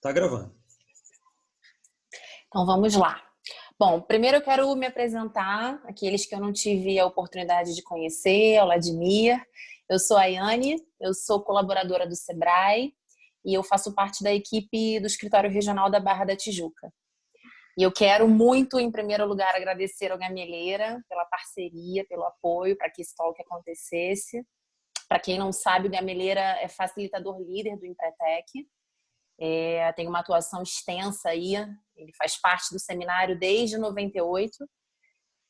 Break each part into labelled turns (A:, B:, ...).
A: Tá gravando.
B: Então vamos lá. Bom, primeiro eu quero me apresentar, aqueles que eu não tive a oportunidade de conhecer, o Vladimir. Eu sou a Ayane, eu sou colaboradora do Sebrae e eu faço parte da equipe do Escritório Regional da Barra da Tijuca. E eu quero muito, em primeiro lugar, agradecer ao Gameleira pela parceria, pelo apoio para que esse talk acontecesse. Para quem não sabe, o Gameleira é facilitador líder do Empretec. Tem uma atuação extensa aí, ele faz parte do seminário desde 98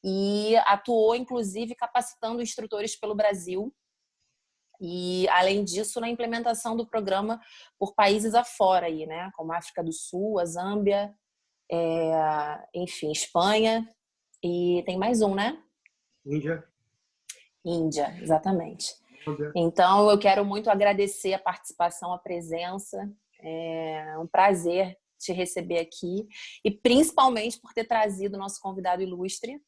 B: e atuou, inclusive, capacitando instrutores pelo Brasil e, além disso, na implementação do programa por países afora, aí, né? Como a África do Sul, a Zâmbia, enfim, Espanha e tem mais um, né? Índia, exatamente. Então, eu quero muito agradecer a participação, a presença. É um prazer te receber aqui e principalmente por ter trazido o nosso convidado ilustre,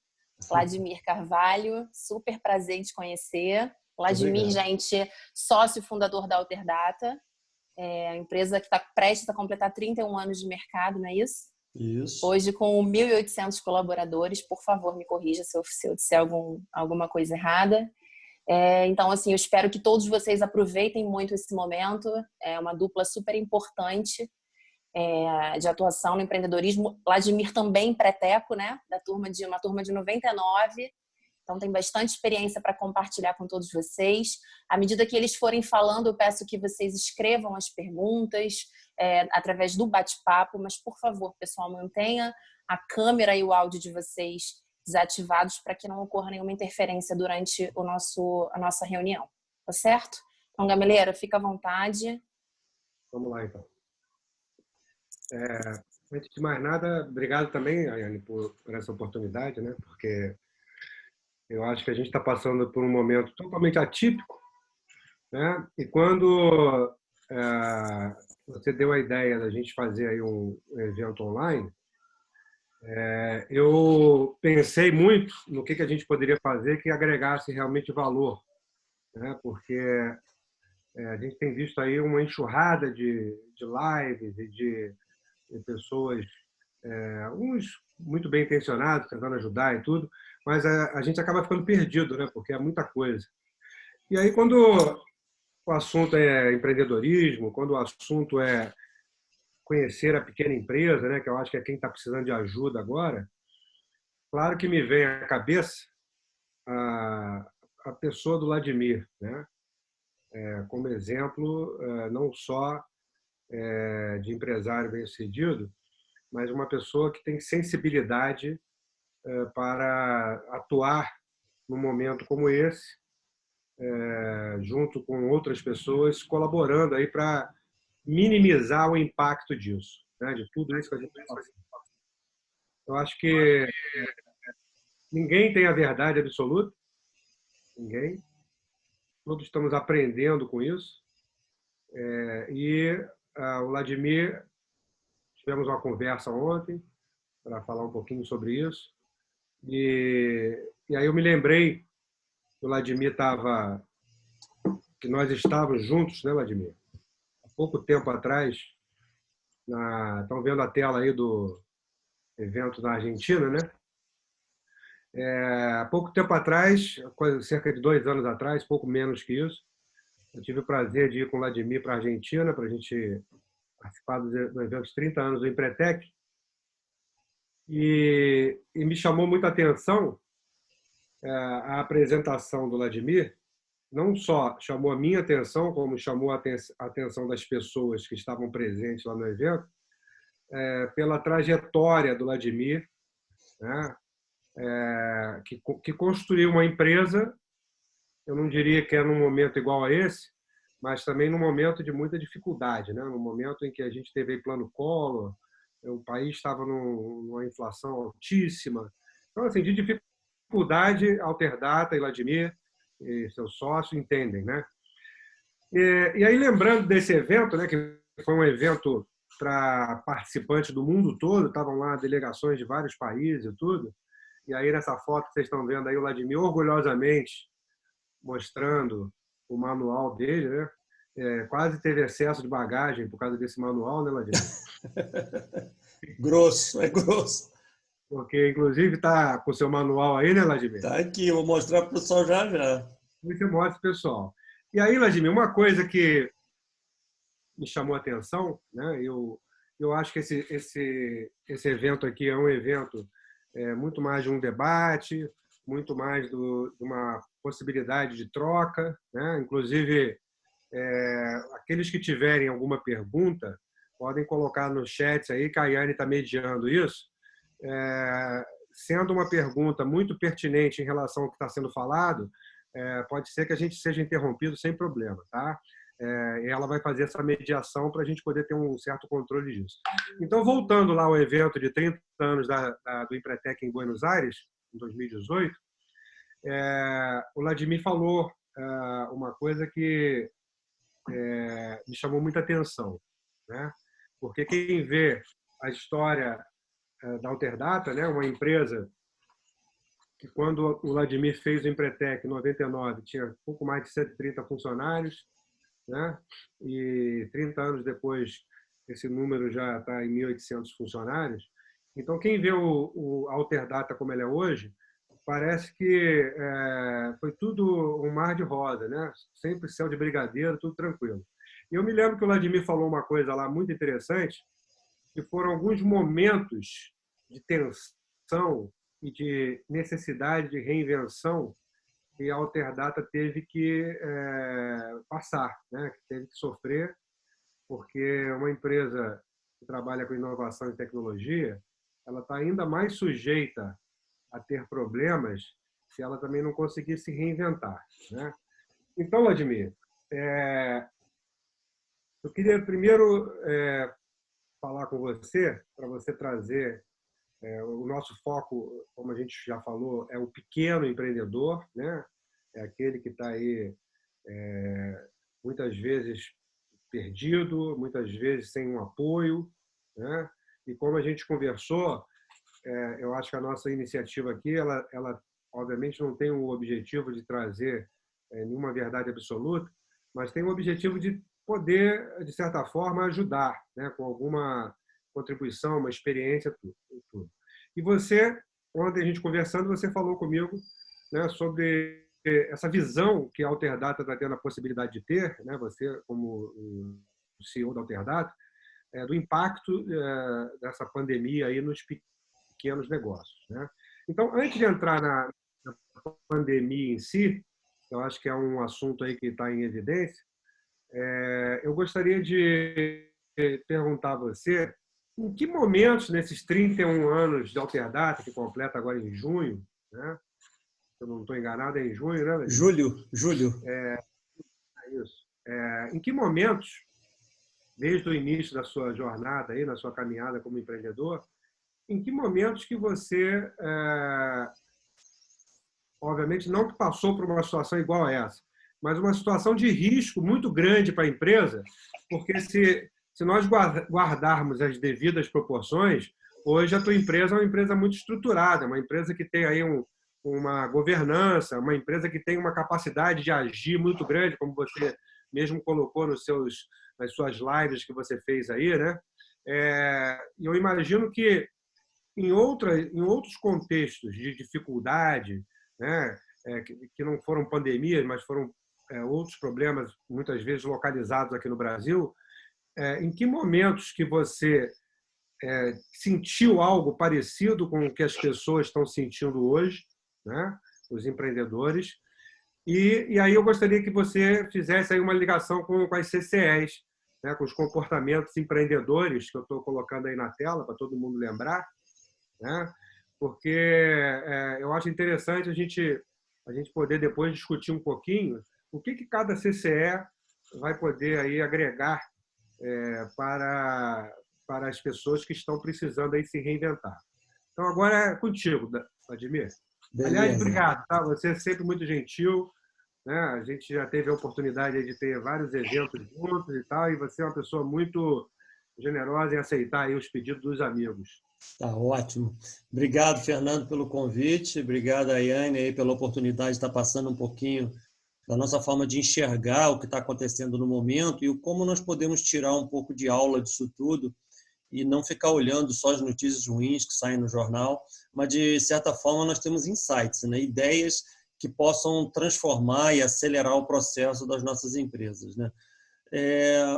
B: Vladimir Carvalho. Super prazer em te conhecer. Vladimir, gente, sócio fundador da Alterdata, a empresa que está prestes a completar 31 anos de mercado, não é isso?
A: Isso.
B: Hoje com 1.800 colaboradores. Por favor, me corrija se eu disser alguma coisa errada. Então, assim, eu espero que todos vocês aproveitem muito esse momento. É uma dupla super importante de atuação no empreendedorismo. Vladimir também preteco, né? Uma turma de 99. Então, tem bastante experiência para compartilhar com todos vocês. À medida que eles forem falando, eu peço que vocês escrevam as perguntas através do bate-papo. Mas, por favor, pessoal, mantenha a câmera e o áudio de vocês desativados para que não ocorra nenhuma interferência durante a nossa reunião. Tá certo? Então, Gameleira, fica à vontade.
C: Vamos lá, então. Antes de mais nada, obrigado também, Ayane, por essa oportunidade, né? Porque eu acho que a gente está passando por um momento totalmente atípico, né? E quando você deu a ideia da gente fazer aí um evento online, eu pensei muito no que a gente poderia fazer que agregasse realmente valor, né? Porque a gente tem visto aí uma enxurrada de lives e de pessoas, uns muito bem intencionados, tentando ajudar e tudo, mas a gente acaba ficando perdido, né? Porque é muita coisa. E aí, quando o assunto é empreendedorismo, quando o assunto é conhecer a pequena empresa, né? Que eu acho que é quem está precisando de ajuda agora, claro que me vem à cabeça a pessoa do Vladimir, né? Como exemplo, não só de empresário bem-sucedido, mas uma pessoa que tem sensibilidade para atuar num momento como esse, junto com outras pessoas, colaborando aí para minimizar o impacto disso, né? De tudo isso que a gente está passando. Eu acho que ninguém tem a verdade absoluta, ninguém. Todos estamos aprendendo com isso. E o Vladimir, tivemos uma conversa ontem para falar um pouquinho sobre isso. E aí eu me lembrei que o Vladimir que nós estávamos juntos, né, Vladimir? Há pouco tempo atrás, estão vendo a tela aí do evento na Argentina, né? Há pouco tempo atrás, cerca de 2 anos atrás, pouco menos que isso, eu tive o prazer de ir com o Vladimir para a Argentina para a gente participar do evento de 30 anos do Empretec. E me chamou muita atenção a apresentação do Vladimir. Não só chamou a minha atenção, como chamou a atenção das pessoas que estavam presentes lá no evento, pela trajetória do Vladimir, né? Que construiu uma empresa. Eu não diria que é num momento igual a esse, mas também num momento de muita dificuldade, né? No momento em que a gente teve plano Collor, o país estava numa inflação altíssima. Então, assim, de dificuldade, Alterdata e Vladimir e seu sócio entendem, né? E aí, lembrando desse evento, né, que foi um evento para participantes do mundo todo, estavam lá delegações de vários países e tudo, e aí nessa foto que vocês estão vendo aí o Vladimir orgulhosamente mostrando o manual dele, né? quase teve excesso de bagagem por causa desse manual, né, Vladimir?
A: Grosso, é grosso.
C: Porque, inclusive, está com o seu manual aí, né, Vladimir?
A: Está aqui, vou mostrar para o pessoal já já.
C: Você mostra, pessoal. E aí, Vladimir, uma coisa que me chamou a atenção, né? Eu acho que esse evento aqui é um evento muito mais de um debate, muito mais de uma possibilidade de troca, né? Inclusive, aqueles que tiverem alguma pergunta podem colocar no chat aí, que a Yane está mediando isso, sendo uma pergunta muito pertinente em relação ao que está sendo falado, pode ser que a gente seja interrompido sem problema, tá? Ela vai fazer essa mediação para a gente poder ter um certo controle disso. Então, voltando lá ao evento de 30 anos do Empretec em Buenos Aires, em 2018, o Vladimir falou uma coisa que me chamou muita atenção, né? Porque quem vê a história da Alterdata, né, uma empresa que, quando o Vladimir fez o Empretec em 99, tinha pouco mais de 130 funcionários, né? E 30 anos depois, esse número já está em 1.800 funcionários. Então, quem vê a Alterdata como ela é hoje, parece que foi tudo um mar de rosa, né? Sempre céu de brigadeiro, tudo tranquilo. E eu me lembro que o Vladimir falou uma coisa lá muito interessante, que foram alguns momentos de tensão e de necessidade de reinvenção que a Alterdata teve que passar, né? Que teve que sofrer, porque uma empresa que trabalha com inovação e tecnologia, ela está ainda mais sujeita a ter problemas se ela também não conseguir se reinventar, né? Então, Vladimir, eu queria primeiro falar com você, para você trazer o nosso foco, como a gente já falou, é o pequeno empreendedor, né? É aquele que está aí muitas vezes perdido, muitas vezes sem um apoio, né? E como a gente conversou, eu acho que a nossa iniciativa aqui, ela obviamente não tem o objetivo de trazer nenhuma verdade absoluta, mas tem o objetivo de poder, de certa forma, ajudar, né, com alguma contribuição, uma experiência, tudo. E você, ontem a gente conversando, você falou comigo, né, sobre essa visão que a Alterdata está tendo a possibilidade de ter, né, você como o CEO da Alterdata, do impacto dessa pandemia aí nos pequenos negócios, né? Então, antes de entrar na pandemia em si, eu acho que é um assunto aí que está em evidência, eu gostaria de perguntar a você em que momentos, nesses 31 anos de Alterdata, que completa agora em junho, né? Se eu não estou enganado, é em junho, né?
A: Julho.
C: É isso. Em que momentos, desde o início da sua jornada, aí, na sua caminhada como empreendedor, em que momentos que você, obviamente, não que passou por uma situação igual a essa, mas uma situação de risco muito grande para a empresa, porque se nós guardarmos as devidas proporções, hoje a tua empresa é uma empresa muito estruturada, uma empresa que tem aí uma governança, uma empresa que tem uma capacidade de agir muito grande, como você mesmo colocou nas suas lives que você fez aí, né? E eu imagino que em outros contextos de dificuldade, né, que não foram pandemias, mas foram outros problemas, muitas vezes localizados aqui no Brasil, em que momentos que você sentiu algo parecido com o que as pessoas estão sentindo hoje, né, os empreendedores, e aí eu gostaria que você fizesse aí uma ligação com as CCEs, né, com os comportamentos empreendedores, que eu estou colocando aí na tela para todo mundo lembrar, né? Porque eu acho interessante a gente poder depois discutir um pouquinho o que cada CCE vai poder aí agregar para as pessoas que estão precisando aí se reinventar. Então, agora é contigo, Vladimir.
A: Beleza.
C: Aliás, obrigado, tá? Você é sempre muito gentil, né? A gente já teve a oportunidade de ter vários eventos juntos e tal, e você é uma pessoa muito generosa em aceitar aí os pedidos dos amigos.
A: Tá ótimo. Obrigado, Fernando, pelo convite. Obrigado, Ayane, aí, pela oportunidade de estar passando um pouquinho da nossa forma de enxergar o que está acontecendo no momento e como nós podemos tirar um pouco de aula disso tudo e não ficar olhando só as notícias ruins que saem no jornal, mas, de certa forma, nós temos insights, né? Ideias que possam transformar e acelerar o processo das nossas empresas, né?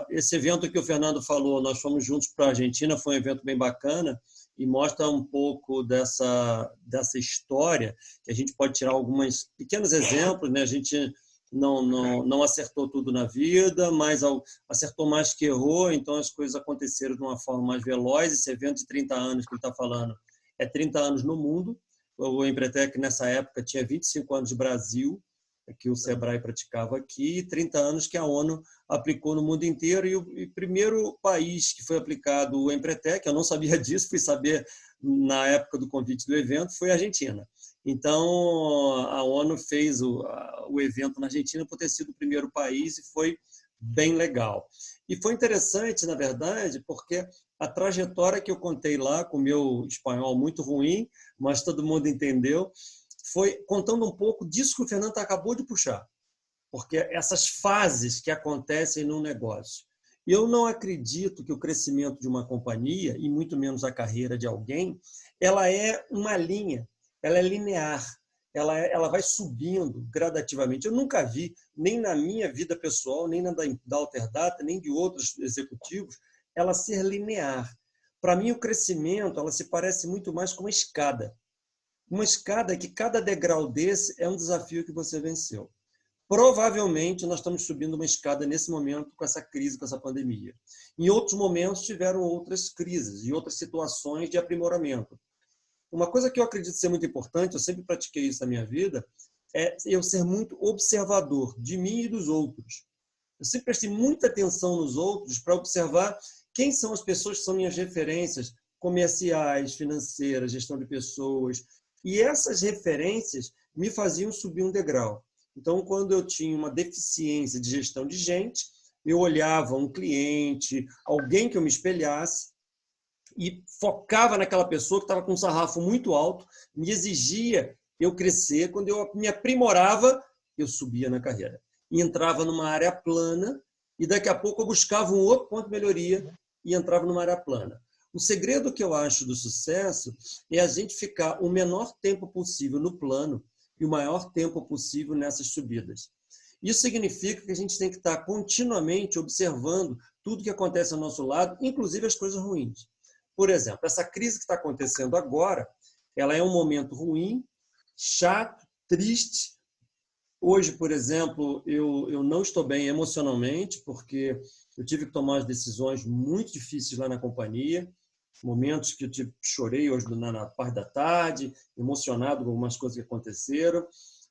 A: Esse evento que o Fernando falou, nós fomos juntos para a Argentina, foi um evento bem bacana e mostra um pouco dessa história, que a gente pode tirar alguns pequenos exemplos, né? A gente não acertou tudo na vida, mas acertou mais que errou, então as coisas aconteceram de uma forma mais veloz. Esse evento de 30 anos que ele está falando é 30 anos no mundo. O Empretec, nessa época, tinha 25 anos de Brasil, que o Sebrae praticava aqui, e 30 anos que a ONU aplicou no mundo inteiro. E o primeiro país que foi aplicado o Empretec, eu não sabia disso, fui saber na época do convite do evento, foi a Argentina. Então, a ONU fez o evento na Argentina por ter sido o primeiro país e foi bem legal. E foi interessante, na verdade, porque a trajetória que eu contei lá, com o meu espanhol muito ruim, mas todo mundo entendeu, foi contando um pouco disso que o Fernando acabou de puxar, porque essas fases que acontecem no negócio. Eu não acredito que o crescimento de uma companhia, e muito menos a carreira de alguém, ela é uma linha, ela é linear, ela vai subindo gradativamente. Eu nunca vi, nem na minha vida pessoal, nem na da Alterdata, nem de outros executivos, ela ser linear. Para mim, o crescimento ela se parece muito mais com uma escada. Uma escada que cada degrau desse é um desafio que você venceu. Provavelmente, nós estamos subindo uma escada nesse momento com essa crise, com essa pandemia. Em outros momentos, tiveram outras crises e outras situações de aprimoramento. Uma coisa que eu acredito ser muito importante, eu sempre pratiquei isso na minha vida, é eu ser muito observador de mim e dos outros. Eu sempre prestei muita atenção nos outros para observar quem são as pessoas que são minhas referências comerciais, financeiras, gestão de pessoas. E essas referências me faziam subir um degrau. Então, quando eu tinha uma deficiência de gestão de gente, eu olhava um cliente, alguém que eu me espelhasse, e focava naquela pessoa que estava com um sarrafo muito alto, me exigia eu crescer. Quando eu me aprimorava, eu subia na carreira. E entrava numa área plana, e daqui a pouco eu buscava um outro ponto de melhoria e entrava numa área plana. O segredo que eu acho do sucesso é a gente ficar o menor tempo possível no plano e o maior tempo possível nessas subidas. Isso significa que a gente tem que estar continuamente observando tudo que acontece ao nosso lado, inclusive as coisas ruins. Por exemplo, essa crise que está acontecendo agora, ela é um momento ruim, chato, triste. Hoje, por exemplo, eu não estou bem emocionalmente, porque eu tive que tomar decisões muito difíceis lá na companhia, momentos que eu chorei hoje na parte da tarde, emocionado com algumas coisas que aconteceram,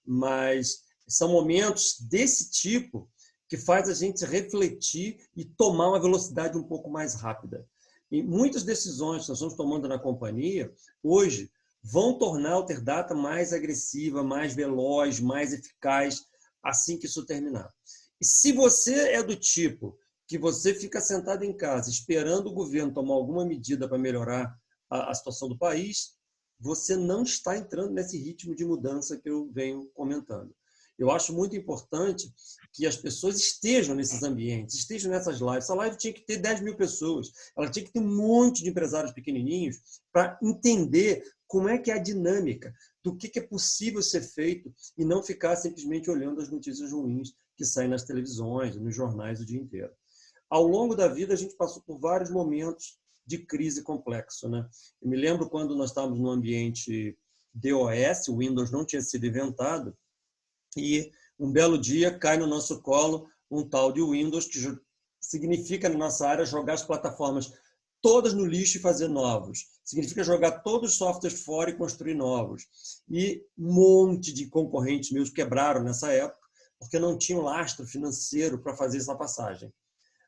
A: mas são momentos desse tipo que faz a gente refletir e tomar uma velocidade um pouco mais rápida. E muitas decisões que nós estamos tomando na companhia, hoje, vão tornar a Alterdata mais agressiva, mais veloz, mais eficaz, assim que isso terminar. E se você é do tipo que você fica sentado em casa esperando o governo tomar alguma medida para melhorar a situação do país, você não está entrando nesse ritmo de mudança que eu venho comentando. Eu acho muito importante que as pessoas estejam nesses ambientes, estejam nessas lives. Essa live tinha que ter 10 mil pessoas, ela tinha que ter um monte de empresários pequenininhos para entender como é que é a dinâmica, do que é possível ser feito e não ficar simplesmente olhando as notícias ruins que saem nas televisões, nos jornais o dia inteiro. Ao longo da vida, a gente passou por vários momentos de crise complexo, né? Eu me lembro quando nós estávamos no ambiente DOS, o Windows não tinha sido inventado, e um belo dia cai no nosso colo um tal de Windows, que significa, na nossa área, jogar as plataformas todas no lixo e fazer novos. Significa jogar todos os softwares fora e construir novos. E um monte de concorrentes meus quebraram nessa época, porque não tinham lastro financeiro para fazer essa passagem.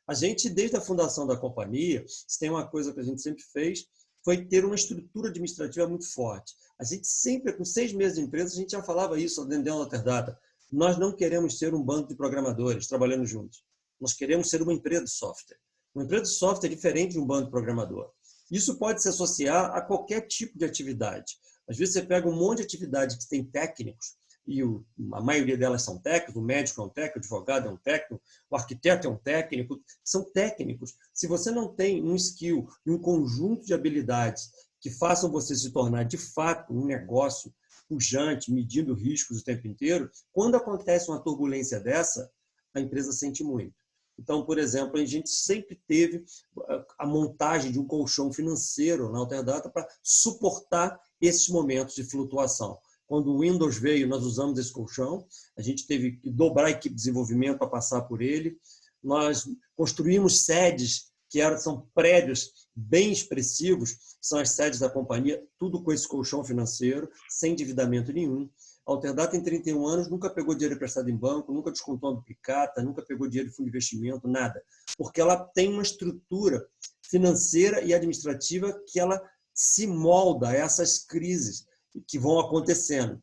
A: A gente, desde a fundação da companhia, se tem uma coisa que a gente sempre fez, foi ter uma estrutura administrativa muito forte. A gente sempre, com 6 meses de empresa, a gente já falava isso dentro da Alterdata. Nós não queremos ser um bando de programadores trabalhando juntos. Nós queremos ser uma empresa de software. Uma empresa de software é diferente de um bando de programador. Isso pode se associar a qualquer tipo de atividade. Às vezes você pega um monte de atividade que tem técnicos, a maioria delas são técnicos, o médico é um técnico, o advogado é um técnico, o arquiteto é um técnico, são técnicos. Se você não tem um skill e um conjunto de habilidades que façam você se tornar, de fato, um negócio pujante, medindo riscos o tempo inteiro, quando acontece uma turbulência dessa, a empresa sente muito. Então, por exemplo, a gente sempre teve a montagem de um colchão financeiro na Alterdata para suportar esses momentos de flutuação. Quando o Windows veio, nós usamos esse colchão, a gente teve que dobrar a equipe de desenvolvimento para passar por ele. Nós construímos sedes, são prédios bem expressivos, são as sedes da companhia, tudo com esse colchão financeiro, sem endividamento nenhum. A Alterdata tem 31 anos, nunca pegou dinheiro emprestado em banco, nunca descontou uma duplicata, nunca pegou dinheiro de fundo de investimento, nada. Porque ela tem uma estrutura financeira e administrativa que ela se molda a essas crises que vão acontecendo.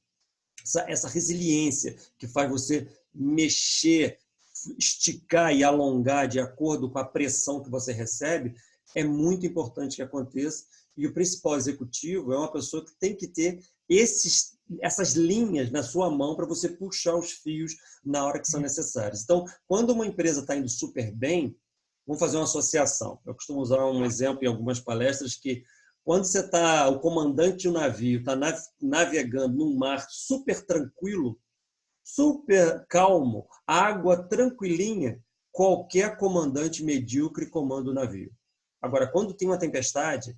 A: Essa resiliência que faz você mexer, esticar e alongar de acordo com a pressão que você recebe, é muito importante que aconteça. E o principal executivo é uma pessoa que tem que ter essas linhas na sua mão para você puxar os fios na hora que são necessários. Então, quando uma empresa está indo super bem, vamos fazer uma associação. Eu costumo usar um exemplo em algumas palestras que quando você está, o comandante de um navio está navegando num mar super tranquilo, super calmo, água tranquilinha, qualquer comandante medíocre comanda o navio. Agora, quando tem uma tempestade,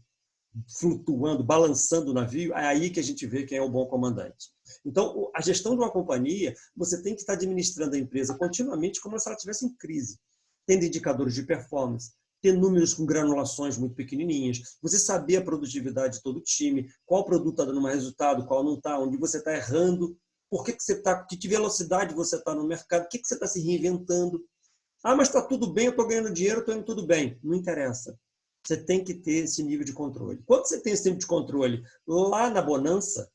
A: flutuando, balançando o navio, é aí que a gente vê quem é o bom comandante. Então, a gestão de uma companhia, você tem que estar administrando a empresa continuamente como se ela estivesse em crise, tendo indicadores de performance, ter números com granulações muito pequenininhas, você saber a produtividade de todo o time, qual produto está dando mais resultado, qual não está, onde você está errando, por que você está, que velocidade você está no mercado, o que você está se reinventando. Ah, mas está tudo bem, eu estou ganhando dinheiro, estou indo tudo bem. Não interessa. Você tem que ter esse nível de controle. Quando você tem esse nível de controle lá na bonança,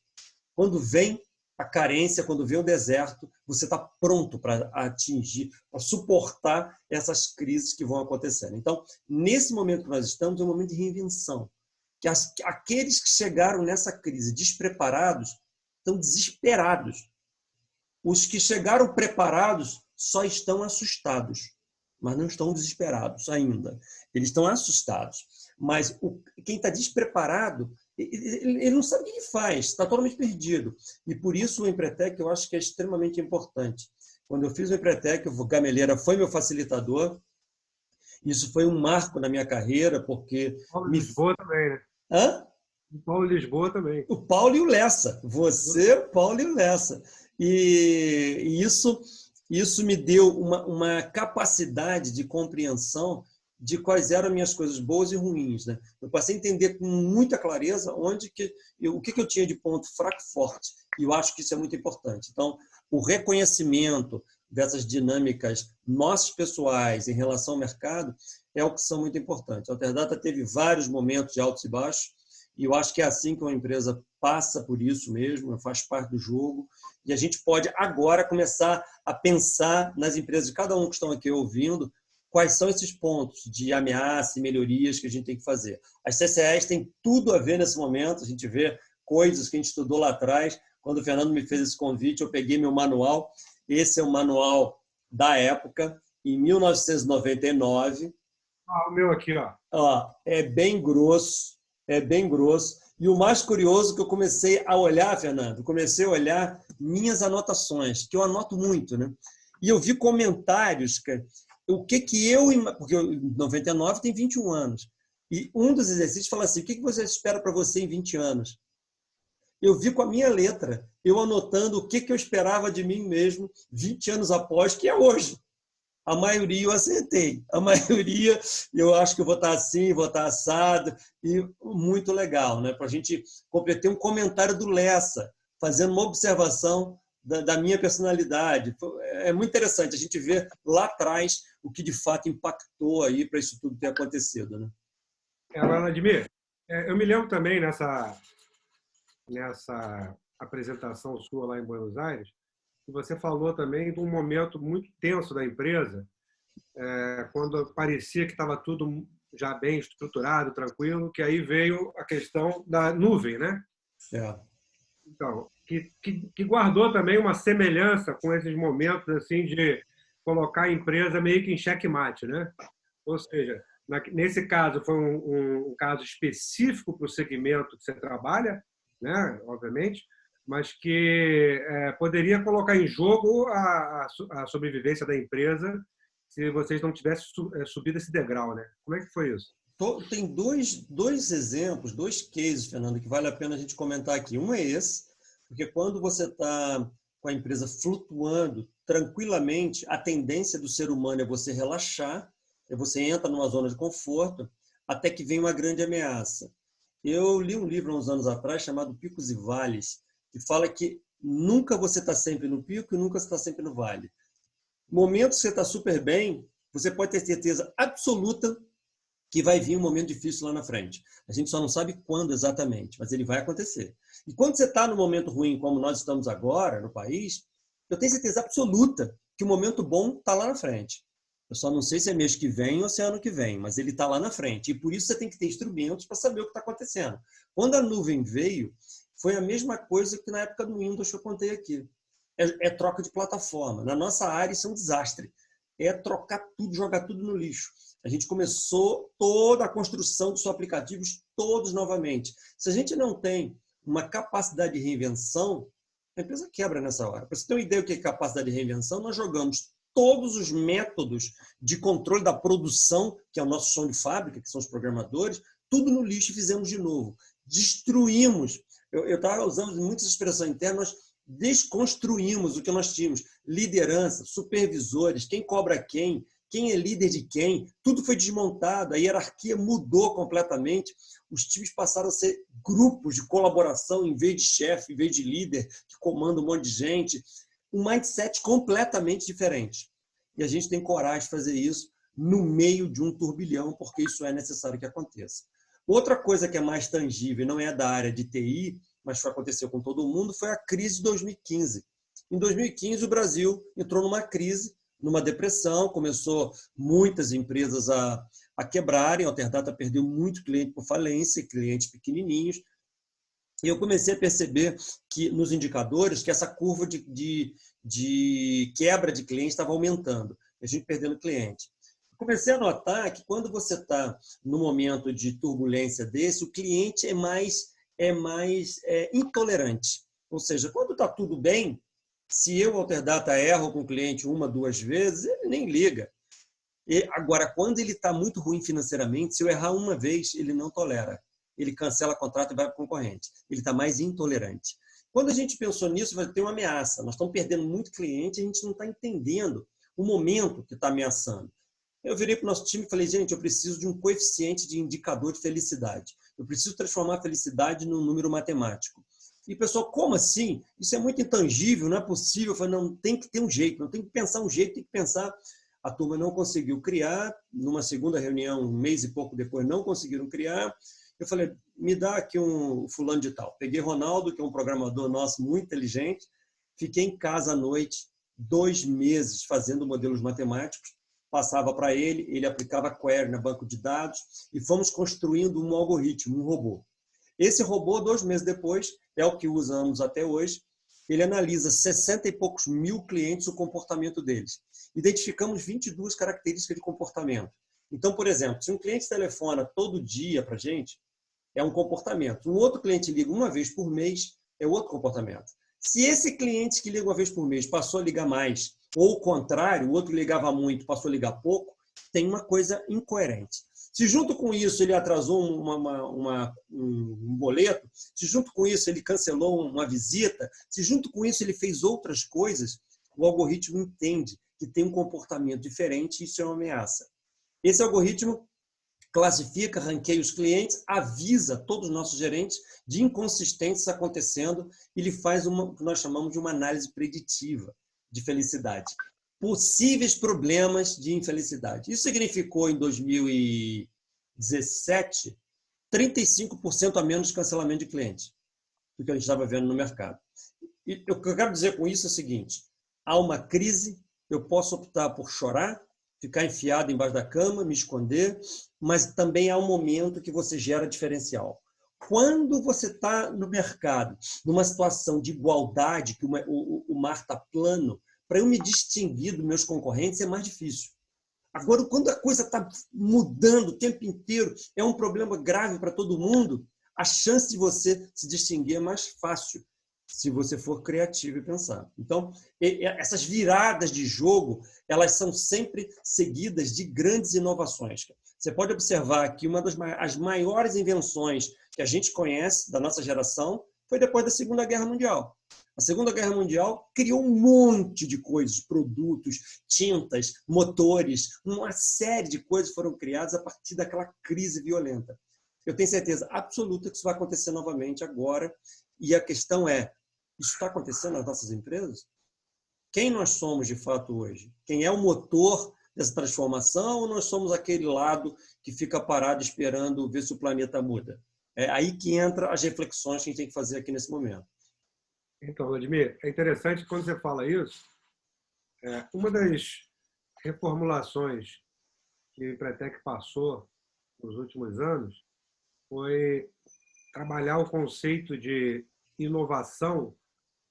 A: quando vem a carência, quando vem o deserto, você está pronto para atingir, para suportar essas crises que vão acontecendo. Então, nesse momento que nós estamos, é um momento de reinvenção. Que aqueles que chegaram nessa crise despreparados estão desesperados. Os que chegaram preparados só estão assustados, mas não estão desesperados ainda. Eles estão assustados. Mas quem está despreparado, ele não sabe o que faz, está totalmente perdido. E por isso o Empretec eu acho que é extremamente importante. Quando eu fiz o Empretec, o Gameleira foi meu facilitador. Isso foi um marco na minha carreira, porque...
C: Paulo Lisboa também, né?
A: Hã?
C: O Paulo Lisboa também.
A: O Paulo e o Lessa. Você, o Paulo e o Lessa. E isso me deu uma capacidade de compreensão de quais eram minhas coisas boas e ruins, né? Eu passei a entender com muita clareza o que eu tinha de ponto fraco e forte. E eu acho que isso é muito importante. Então, o reconhecimento dessas dinâmicas nossas pessoais em relação ao mercado é o que são muito importantes. A Alterdata teve vários momentos de altos e baixos, e eu acho que é assim que uma empresa passa por isso mesmo, faz parte do jogo, e a gente pode agora começar a pensar nas empresas de cada um que estão aqui ouvindo, quais são esses pontos de ameaça e melhorias que a gente tem que fazer. As CCEs têm tudo a ver nesse momento, a gente vê coisas que a gente estudou lá atrás. Quando o Fernando me fez esse convite, eu peguei meu manual, esse é o manual da época, em 1999.
C: O meu aqui, ó.
A: É bem grosso, E o mais curioso que eu comecei a olhar, Fernando, comecei a olhar minhas anotações, que eu anoto muito, né? E eu vi comentários, o que eu... Porque em 99 tem 21 anos. E um dos exercícios fala assim, o que você espera para você em 20 anos? Eu vi com a minha letra, eu anotando o que eu esperava de mim mesmo 20 anos após, que é hoje. A maioria eu acertei. A maioria eu acho que eu vou estar assim, vou estar assado. E muito legal, né? Para a gente completar um comentário do Lessa, fazendo uma observação da minha personalidade. É muito interessante a gente ver lá atrás o que de fato impactou aí para isso tudo ter acontecido, né?
C: Vladimir, eu me lembro também nessa apresentação sua lá em Buenos Aires, que você falou também de um momento muito tenso da empresa, quando parecia que estava tudo já bem estruturado, tranquilo, que aí veio a questão da nuvem, né?
A: É.
C: Então, que guardou também uma semelhança com esses momentos assim de colocar a empresa meio que em xeque-mate, né? Ou seja, nesse caso foi um caso específico para o segmento que você trabalha, né? Obviamente, mas que poderia colocar em jogo a sobrevivência da empresa se vocês não tivessem subido esse degrau, né? Como é que foi isso?
A: Tem dois exemplos, dois cases, Fernando, que vale a pena a gente comentar aqui. Um é esse, porque quando você está com a empresa flutuando tranquilamente, a tendência do ser humano é você relaxar, é você entra numa zona de conforto, até que vem uma grande ameaça. Eu li um livro há uns anos atrás chamado Picos e Vales, que fala que nunca você está sempre no pico e nunca você está sempre no vale. Momentos que você está super bem, você pode ter certeza absoluta que vai vir um momento difícil lá na frente. A gente só não sabe quando exatamente, mas ele vai acontecer. E quando você está no momento ruim, como nós estamos agora no país, eu tenho certeza absoluta que o momento bom está lá na frente. Eu só não sei se é mês que vem ou se é ano que vem, mas ele está lá na frente. E por isso você tem que ter instrumentos para saber o que está acontecendo. Quando a nuvem veio, foi a mesma coisa que na época do Windows que eu contei aqui. É troca de plataforma. Na nossa área, isso é um desastre. É trocar tudo, jogar tudo no lixo. A gente começou toda a construção dos seus aplicativos todos novamente. Se a gente não tem uma capacidade de reinvenção, a empresa quebra nessa hora. Para você ter uma ideia do que é capacidade de reinvenção, nós jogamos todos os métodos de controle da produção, que é o nosso chão de fábrica, que são os programadores, tudo no lixo e fizemos de novo. Destruímos. Eu estava usando muitas expressões internas, nós desconstruímos o que nós tínhamos. Liderança, supervisores, quem cobra quem é líder de quem, tudo foi desmontado, a hierarquia mudou completamente, os times passaram a ser grupos de colaboração em vez de chefe, em vez de líder que comanda um monte de gente, um mindset completamente diferente. E a gente tem coragem de fazer isso no meio de um turbilhão, porque isso é necessário que aconteça. Outra coisa que é mais tangível, não é da área de TI, mas aconteceu com todo mundo, foi a crise de 2015. Em 2015, o Brasil entrou numa crise, numa depressão, começou muitas empresas a quebrarem, a Alterdata perdeu muito cliente por falência, clientes pequenininhos, e eu comecei a perceber que nos indicadores que essa curva de quebra de clientes estava aumentando, a gente perdendo cliente. Comecei a notar que quando você está no momento de turbulência desse, o cliente é mais intolerante. Ou seja, quando está tudo bem, se eu, Alterdata, erro com o cliente uma, duas vezes, ele nem liga. E agora, quando ele está muito ruim financeiramente, se eu errar uma vez, ele não tolera. Ele cancela o contrato e vai para o concorrente. Ele está mais intolerante. Quando a gente pensou nisso, vai ter uma ameaça. Nós estamos perdendo muito cliente e a gente não está entendendo o momento que está ameaçando. Eu virei para o nosso time e falei, gente, eu preciso de um coeficiente de indicador de felicidade. Eu preciso transformar a felicidade num número matemático. E o pessoal, como assim? Isso é muito intangível, não é possível. Eu falei, não, tem que ter um jeito, não tem que pensar um jeito, tem que pensar. A turma não conseguiu criar, numa segunda reunião, um mês e pouco depois, não conseguiram criar. Eu falei, me dá aqui um fulano de tal. Peguei Ronaldo, que é um programador nosso muito inteligente, fiquei em casa à noite, 2 meses fazendo modelos matemáticos, passava para ele, ele aplicava query no banco de dados e fomos construindo um algoritmo, um robô. Esse robô, 2 meses depois, é o que usamos até hoje. Ele analisa 60 e poucos mil clientes, o comportamento deles. Identificamos 22 características de comportamento. Então, por exemplo, se um cliente telefona todo dia para a gente, é um comportamento. Um outro cliente liga uma vez por mês, é outro comportamento. Se esse cliente que liga uma vez por mês passou a ligar mais, ou o contrário, o outro ligava muito, passou a ligar pouco, tem uma coisa incoerente. Se junto com isso ele atrasou um boleto, se junto com isso ele cancelou uma visita, se junto com isso ele fez outras coisas, o algoritmo entende que tem um comportamento diferente e isso é uma ameaça. Esse algoritmo classifica, ranqueia os clientes, avisa todos os nossos gerentes de inconsistências acontecendo e ele faz o que nós chamamos de uma análise preditiva de felicidade. Possíveis problemas de infelicidade. Isso significou, em 2017, 35% a menos de cancelamento de clientes do que a gente estava vendo no mercado. E o que eu quero dizer com isso é o seguinte, há uma crise, eu posso optar por chorar, ficar enfiado embaixo da cama, me esconder, mas também há um momento que você gera diferencial. Quando você está no mercado, numa situação de igualdade, que o mar está plano, para eu me distinguir dos meus concorrentes é mais difícil. Agora, quando a coisa está mudando o tempo inteiro, é um problema grave para todo mundo, a chance de você se distinguir é mais fácil, se você for criativo e pensar. Então, essas viradas de jogo, elas são sempre seguidas de grandes inovações. Você pode observar que uma das maiores invenções que a gente conhece da nossa geração foi depois da Segunda Guerra Mundial. A Segunda Guerra Mundial criou um monte de coisas, produtos, tintas, motores, uma série de coisas foram criadas a partir daquela crise violenta. Eu tenho certeza absoluta que isso vai acontecer novamente agora. E a questão é, isso está acontecendo nas nossas empresas? Quem nós somos de fato hoje? Quem é o motor dessa transformação ou nós somos aquele lado que fica parado esperando ver se o planeta muda? É aí que entra as reflexões que a gente tem que fazer aqui nesse momento.
C: Então, Vladimir, é interessante quando você fala isso. Uma das reformulações que o Empretec passou nos últimos anos foi trabalhar o conceito de inovação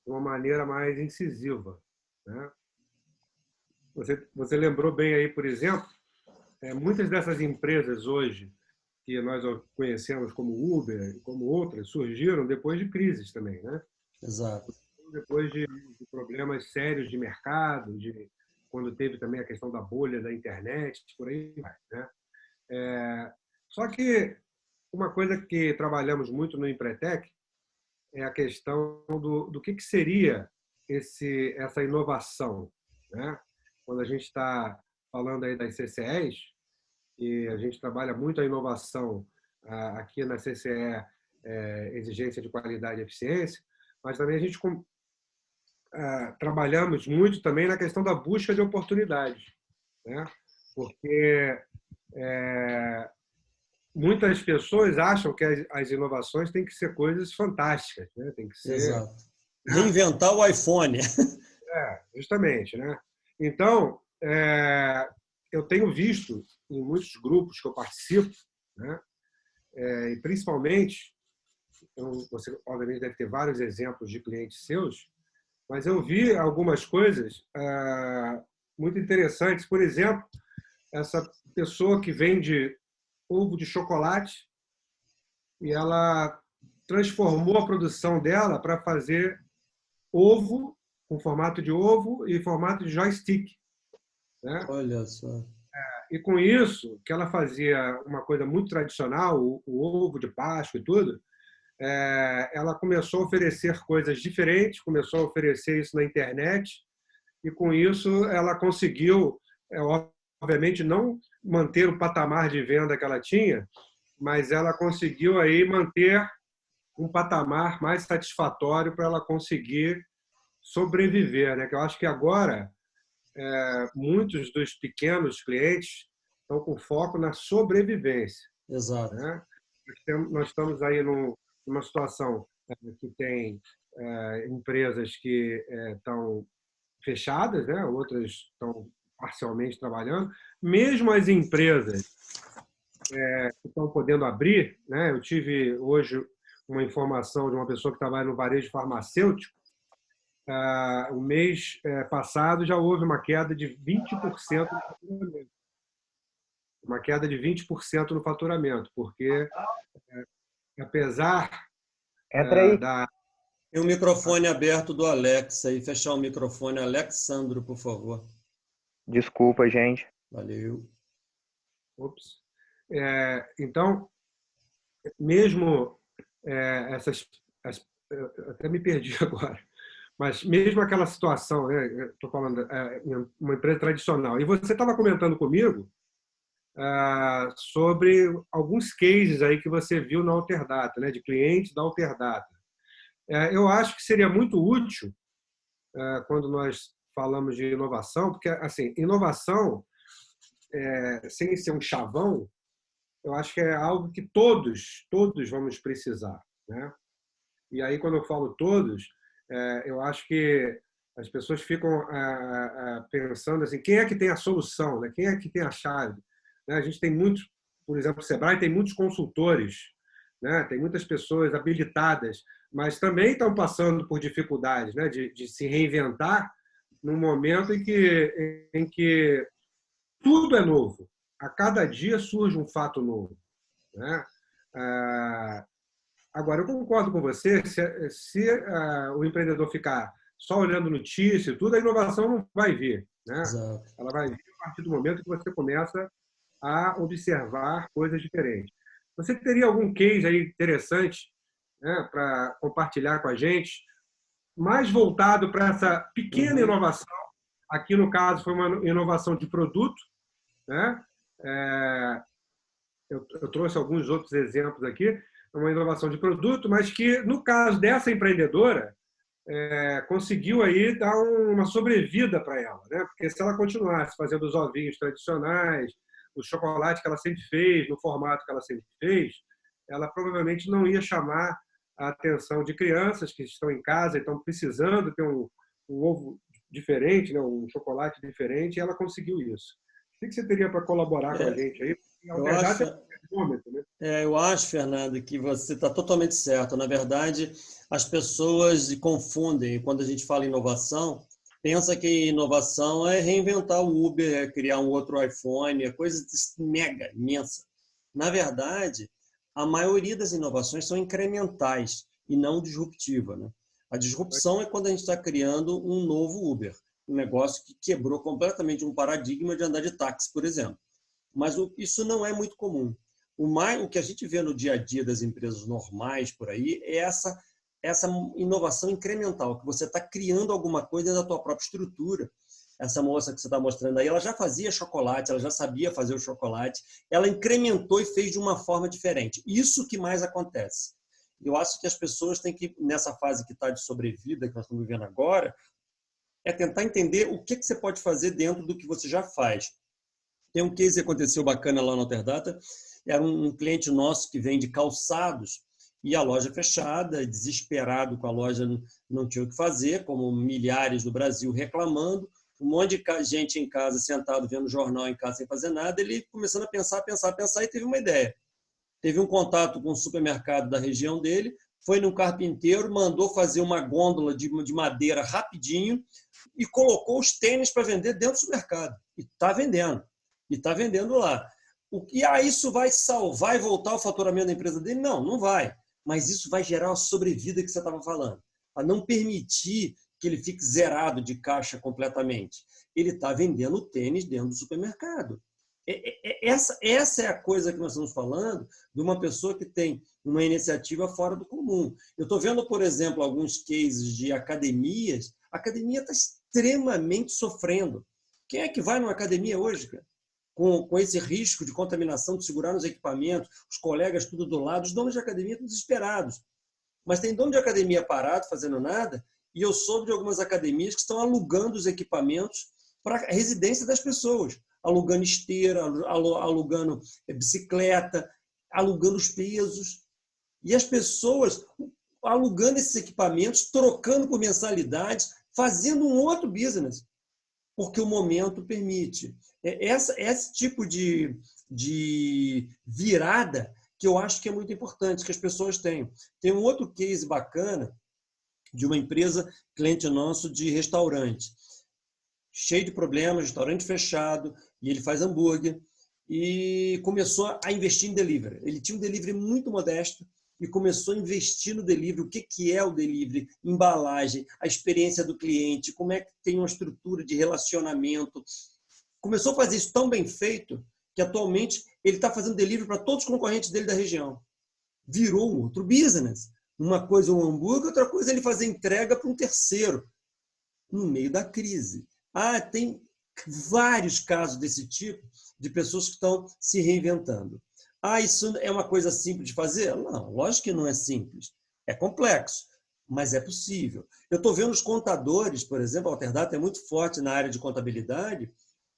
C: de uma maneira mais incisiva, né? Você lembrou bem aí, por exemplo, muitas dessas empresas hoje que nós conhecemos como Uber, como outras, surgiram depois de crises também, né?
A: Exato.
C: Depois de problemas sérios de mercado, quando teve também a questão da bolha da internet, por aí vai, né? Só que uma coisa que trabalhamos muito no Empretec é a questão do que seria essa inovação, né? Quando a gente está falando aí das CCEs, e a gente trabalha muito a inovação aqui na CCE, exigência de qualidade e eficiência, mas também a gente trabalhamos muito também na questão da busca de oportunidades, né? Porque muitas pessoas acham que as inovações têm que ser coisas fantásticas, né? Tem que ser,
A: exato. Reinventar o iPhone.
C: Justamente, né? Então, eu tenho visto em muitos grupos que eu participo, né? E principalmente, você obviamente deve ter vários exemplos de clientes seus, mas eu vi algumas coisas muito interessantes. Por exemplo, essa pessoa que vende ovo de chocolate e ela transformou a produção dela para fazer ovo com formato de ovo e formato de joystick, né?
A: Olha só.
C: E com isso, que ela fazia uma coisa muito tradicional, o ovo de Páscoa e tudo, ela começou a oferecer coisas diferentes, começou a oferecer isso na internet, e com isso ela conseguiu, obviamente, não manter o patamar de venda que ela tinha, mas ela conseguiu aí manter um patamar mais satisfatório para ela conseguir sobreviver, né? Que eu acho que agora muitos dos pequenos clientes estão com foco na sobrevivência.
A: Exato.
C: Né? Nós estamos aí numa situação que tem empresas que estão fechadas, né? Outras estão parcialmente trabalhando. Mesmo as empresas que estão podendo abrir, né? Eu tive hoje uma informação de uma pessoa que trabalha no varejo farmacêutico. O mês passado já houve uma queda de 20% no faturamento. Uma queda de 20% no faturamento, porque apesar da...
A: Tem o microfone aberto do Alex aí. Fechar o microfone. Alexandro, por favor.
D: Desculpa, gente.
A: Valeu.
C: Ops. Então, mesmo essas... Até me perdi agora. Mas mesmo aquela situação, né, estou falando, uma empresa tradicional. E você estava comentando comigo sobre alguns cases aí que você viu na Alterdata, né, de clientes da Alterdata. Eu acho que seria muito útil quando nós falamos de inovação, porque assim, inovação, sem ser um chavão, eu acho que é algo que todos vamos precisar, né? E aí, quando eu falo todos, eu acho que as pessoas ficam pensando assim, quem é que tem a solução, né? Quem é que tem a chave? A gente tem muitos, por exemplo, o Sebrae tem muitos consultores né? Tem muitas pessoas habilitadas, mas também estão passando por dificuldades, né? De se reinventar num momento em que tudo é novo. A cada dia surge um fato novo, né? Agora, eu concordo com você, se o empreendedor ficar só olhando notícia e tudo, a inovação não vai vir, né?
A: Exato.
C: Ela vai vir a partir do momento que você começa a observar coisas diferentes. Você teria algum case aí interessante, né, para compartilhar com a gente, mais voltado para essa pequena inovação? Aqui, no caso, foi uma inovação de produto, né? Eu trouxe alguns outros exemplos aqui, uma inovação de produto, mas que, no caso dessa empreendedora, conseguiu aí dar uma sobrevida para ela, né? Porque se ela continuasse fazendo os ovinhos tradicionais, o chocolate que ela sempre fez, no formato que ela sempre fez, ela provavelmente não ia chamar a atenção de crianças que estão em casa e estão precisando ter um ovo diferente, né? Um chocolate diferente, e ela conseguiu isso. O que você teria para colaborar com a gente aí?
A: Eu acho, Fernando, que você está totalmente certo. Na verdade, as pessoas se confundem. Quando a gente fala em inovação, pensa que inovação é reinventar o Uber, é criar um outro iPhone, é coisa mega, imensa. Na verdade, a maioria das inovações são incrementais e não disruptiva, né? A disrupção é quando a gente está criando um novo Uber, um negócio que quebrou completamente um paradigma de andar de táxi, por exemplo. Mas isso não é muito comum. O que a gente vê no dia a dia das empresas normais por aí é essa inovação incremental, que você está criando alguma coisa da tua própria estrutura. Essa moça que você está mostrando aí, ela já fazia chocolate, ela já sabia fazer o chocolate, ela incrementou e fez de uma forma diferente. Isso que mais acontece. Eu acho que as pessoas têm que, nessa fase que está de sobrevida, que nós estamos vivendo agora, é tentar entender o que você pode fazer dentro do que você já faz. Tem um case que aconteceu bacana lá no Alterdata, era um cliente nosso que vende calçados e a loja fechada, desesperado com a loja, não tinha o que fazer, como milhares do Brasil reclamando, um monte de gente em casa, sentado, vendo jornal em casa sem fazer nada, ele começando a pensar e teve uma ideia. Teve um contato com um supermercado da região dele, foi num carpinteiro, mandou fazer uma gôndola de madeira rapidinho e colocou os tênis para vender dentro do supermercado. E está vendendo. E está vendendo lá. Isso vai salvar e voltar o faturamento da empresa dele? Não, não vai. Mas isso vai gerar uma sobrevida que você estava falando. A não permitir que ele fique zerado de caixa completamente. Ele está vendendo tênis dentro do supermercado. Essa é a coisa que nós estamos falando de uma pessoa que tem uma iniciativa fora do comum. Eu estou vendo, por exemplo, alguns cases de academias. A academia está extremamente sofrendo. Quem é que vai numa academia hoje, cara? Com esse risco de contaminação, de segurar nos equipamentos, os colegas tudo do lado, os donos de academia estão desesperados. Mas tem dono de academia parado, fazendo nada, e eu soube de algumas academias que estão alugando os equipamentos para a residência das pessoas, alugando esteira, alugando bicicleta, alugando os pesos. E as pessoas alugando esses equipamentos, trocando por mensalidades, fazendo um outro business, porque o momento permite. Esse tipo de virada que eu acho que é muito importante, que as pessoas tenham. Tem um outro case bacana de uma empresa, cliente nosso, de restaurante. Cheio de problemas, restaurante fechado, e ele faz hambúrguer, e começou a investir em delivery. Ele tinha um delivery muito modesto, e começou a investir no delivery. O que é o delivery? Embalagem, a experiência do cliente, como é que tem uma estrutura de relacionamento. Começou a fazer isso tão bem feito que atualmente ele está fazendo delivery para todos os concorrentes dele da região. Virou um outro business. Uma coisa um hambúrguer, outra coisa ele fazer entrega para um terceiro, no meio da crise. Tem vários casos desse tipo de pessoas que estão se reinventando. Isso é uma coisa simples de fazer? Não, lógico que não é simples. É complexo, mas é possível. Eu estou vendo os contadores, por exemplo, a Alterdata é muito forte na área de contabilidade.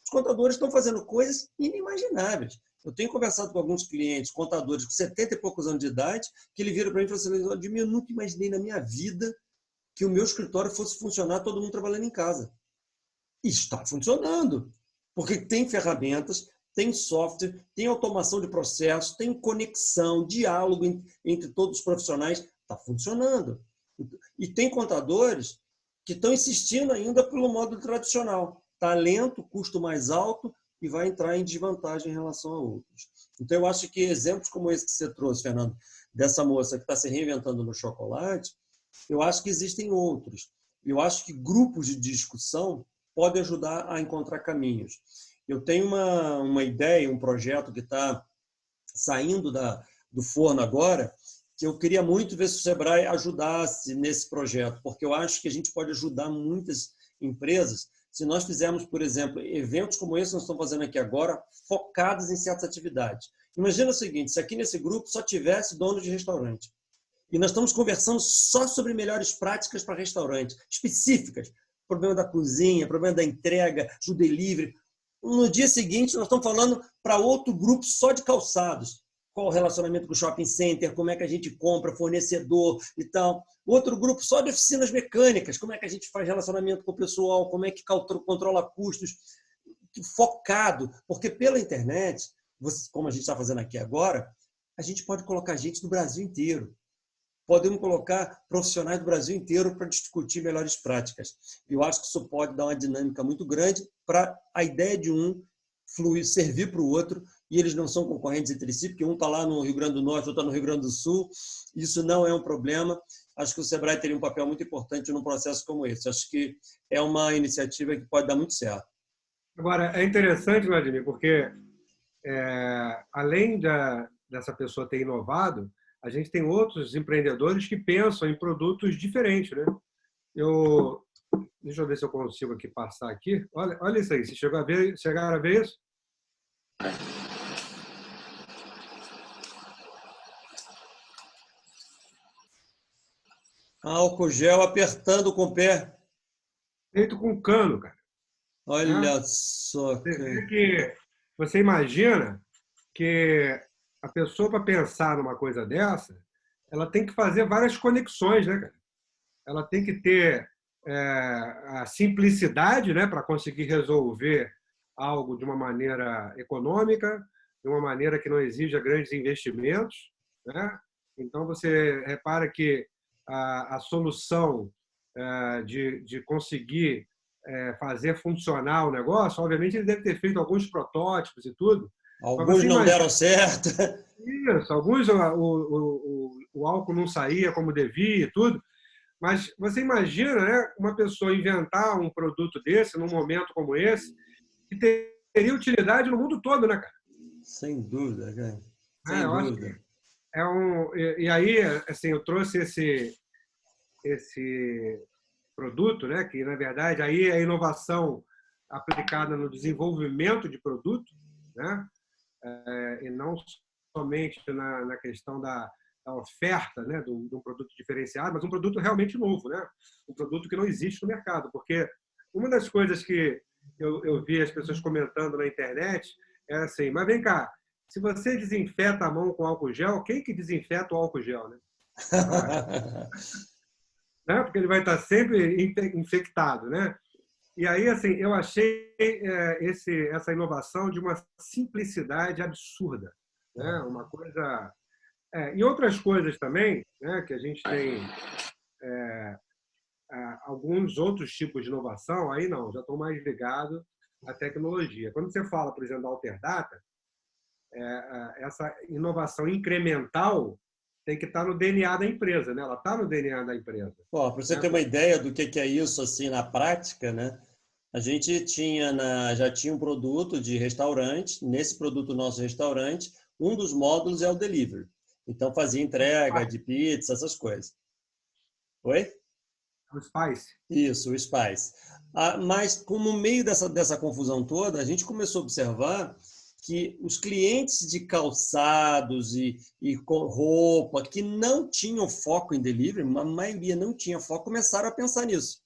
A: Os contadores estão fazendo coisas inimagináveis. Eu tenho conversado com alguns clientes, contadores com 70 e poucos anos de idade, que ele vira para mim e fala assim: Ademir, eu nunca imaginei na minha vida que o meu escritório fosse funcionar todo mundo trabalhando em casa. E está funcionando, porque tem ferramentas, tem software, tem automação de processo, tem conexão, diálogo entre todos os profissionais. Está funcionando. E tem contadores que estão insistindo ainda pelo modo tradicional. Talento, custo mais alto e vai entrar em desvantagem em relação a outros. Então, eu acho que exemplos como esse que você trouxe, Fernando, dessa moça que está se reinventando no chocolate, eu acho que existem outros. Eu acho que grupos de discussão podem ajudar a encontrar caminhos. Eu tenho uma ideia, um projeto que está saindo do forno agora, que eu queria muito ver se o Sebrae ajudasse nesse projeto, porque eu acho que a gente pode ajudar muitas empresas se nós fizermos, por exemplo, eventos como esse que nós estamos fazendo aqui agora, focados em certas atividades. Imagina o seguinte, se aqui nesse grupo só tivesse dono de restaurante, e nós estamos conversando só sobre melhores práticas para restaurante, específicas, problema da cozinha, problema da entrega, do delivery. No dia seguinte, nós estamos falando para outro grupo só de calçados. Qual o relacionamento com o shopping center, como é que a gente compra, fornecedor e tal. Outro grupo só de oficinas mecânicas, como é que a gente faz relacionamento com o pessoal, como é que controla custos, focado. Porque pela internet, como a gente está fazendo aqui agora, a gente pode colocar gente do Brasil inteiro. Podemos colocar profissionais do Brasil inteiro para discutir melhores práticas. Eu acho que isso pode dar uma dinâmica muito grande para a ideia de um fluir, servir para o outro, e eles não são concorrentes entre si, porque um está lá no Rio Grande do Norte, outro está no Rio Grande do Sul. Isso não é um problema. Acho que o Sebrae teria um papel muito importante num processo como esse. Acho que é uma iniciativa que pode dar muito certo.
C: Agora, é interessante, Vladimir, porque além dessa pessoa ter inovado, a gente tem outros empreendedores que pensam em produtos diferentes, né? Deixa eu ver se eu consigo aqui passar aqui. Olha isso aí. Você chegaram a ver isso?
A: Álcool gel apertando com o pé.
C: Feito com cano, cara.
A: Olha só.
C: Você imagina que a pessoa, para pensar numa coisa dessa, ela tem que fazer várias conexões, né, cara? Ela tem que ter a simplicidade, né, para conseguir resolver algo de uma maneira econômica, de uma maneira que não exija grandes investimentos, né? Então, você repara que a solução de conseguir fazer funcionar o negócio, obviamente ele deve ter feito alguns protótipos e tudo.
A: Alguns não deram certo.
C: Isso, alguns o álcool não saía como devia e tudo. Mas você imagina, né, uma pessoa inventar um produto desse, num momento como esse, que teria utilidade no mundo todo, né, cara?
A: Sem dúvida, cara. Sem dúvida.
C: E aí, assim, eu trouxe esse produto, né, que, na verdade, aí é a inovação aplicada no desenvolvimento de produto, né, e não somente na questão da oferta, né, de um produto diferenciado, mas um produto realmente novo, né? Um produto que não existe no mercado. Porque uma das coisas que eu vi as pessoas comentando na internet é assim, mas vem cá, se você desinfeta a mão com álcool gel, quem que desinfeta o álcool gel, né? Né? Porque ele vai estar sempre infectado, né? E aí, assim, eu achei essa inovação de uma simplicidade absurda, né? Uma coisa... e outras coisas também, né, que a gente tem alguns outros tipos de inovação, aí não, já estou mais ligado à tecnologia. Quando você fala, por exemplo, da Alterdata, essa inovação incremental tem que estar no DNA da empresa, né? Ela está no DNA da empresa.
A: Para você ter uma ideia do que é isso assim na prática, né? A gente já tinha um produto de restaurante. Nesse produto nosso restaurante, um dos módulos é o delivery. Então, fazia entrega de pizza, essas coisas. Oi?
C: O Spice.
A: Isso, o Spice. Mas, como no meio dessa confusão toda, a gente começou a observar que os clientes de calçados e roupa que não tinham foco em delivery, a maioria não tinha foco, começaram a pensar nisso.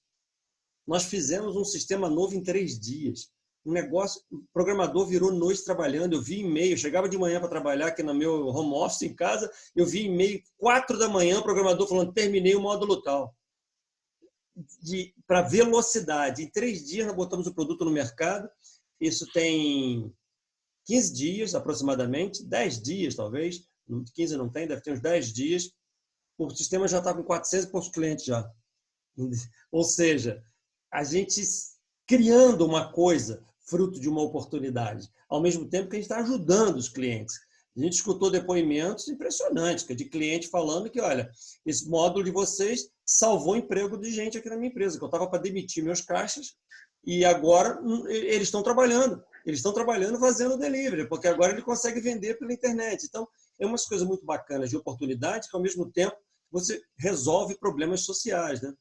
A: Nós fizemos um sistema novo em 3 dias. Um negócio, o programador virou noite trabalhando. Eu vi e-mail, chegava de manhã para trabalhar aqui no meu home office em casa, eu vi e-mail 4 da manhã, o programador falando, terminei o módulo tal. Para velocidade. Em 3 dias nós botamos o produto no mercado. Isso tem 15 dias, aproximadamente, 10 dias, talvez, 15 não tem, deve ter uns 10 dias, o sistema já está com 400 e poucos clientes já. Ou seja, a gente criando uma coisa fruto de uma oportunidade, ao mesmo tempo que a gente está ajudando os clientes. A gente escutou depoimentos impressionantes de cliente falando que, olha, esse módulo de vocês salvou o emprego de gente aqui na minha empresa, que eu estava para demitir meus caixas e agora eles estão trabalhando. Eles estão trabalhando fazendo delivery, porque agora ele consegue vender pela internet. Então, é umas coisas muito bacanas de oportunidade que, ao mesmo tempo, você resolve problemas sociais, né?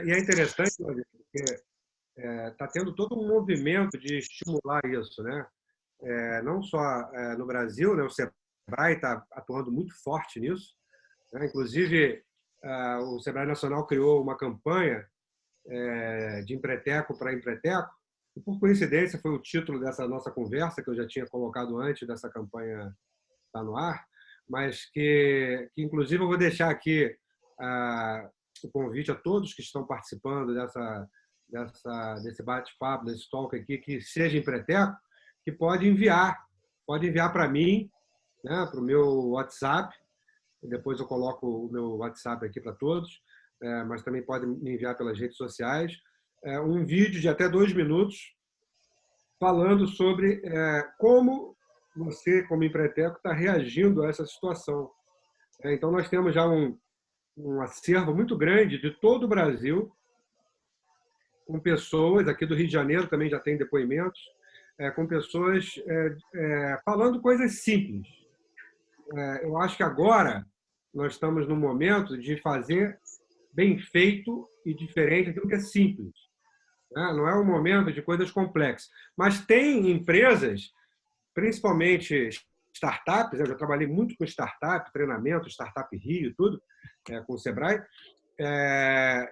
C: E é interessante, porque está tendo todo um movimento de estimular isso, né? Não só no Brasil, né? O Sebrae está atuando muito forte nisso, né? Inclusive, o Sebrae Nacional criou uma campanha de empreteco para empreteco, e por coincidência foi o título dessa nossa conversa, que eu já tinha colocado antes dessa campanha estar no ar, mas que inclusive eu vou deixar aqui o convite a todos que estão participando desse bate-papo, desse talk aqui, que seja empreteco, que pode enviar para mim, né, para o meu WhatsApp. Depois eu coloco o meu WhatsApp aqui para todos, mas também pode me enviar pelas redes sociais, um vídeo de até 2 minutos falando sobre como você, como empreteco, está reagindo a essa situação. Então, nós temos já um acervo muito grande de todo o Brasil, com pessoas, aqui do Rio de Janeiro também já tem depoimentos, com pessoas falando coisas simples. Eu acho que agora nós estamos no momento de fazer bem feito e diferente aquilo que é simples. Não é um momento de coisas complexas. Mas tem empresas, principalmente startups, eu já trabalhei muito com startup, treinamento, Startup Rio, tudo, com o Sebrae,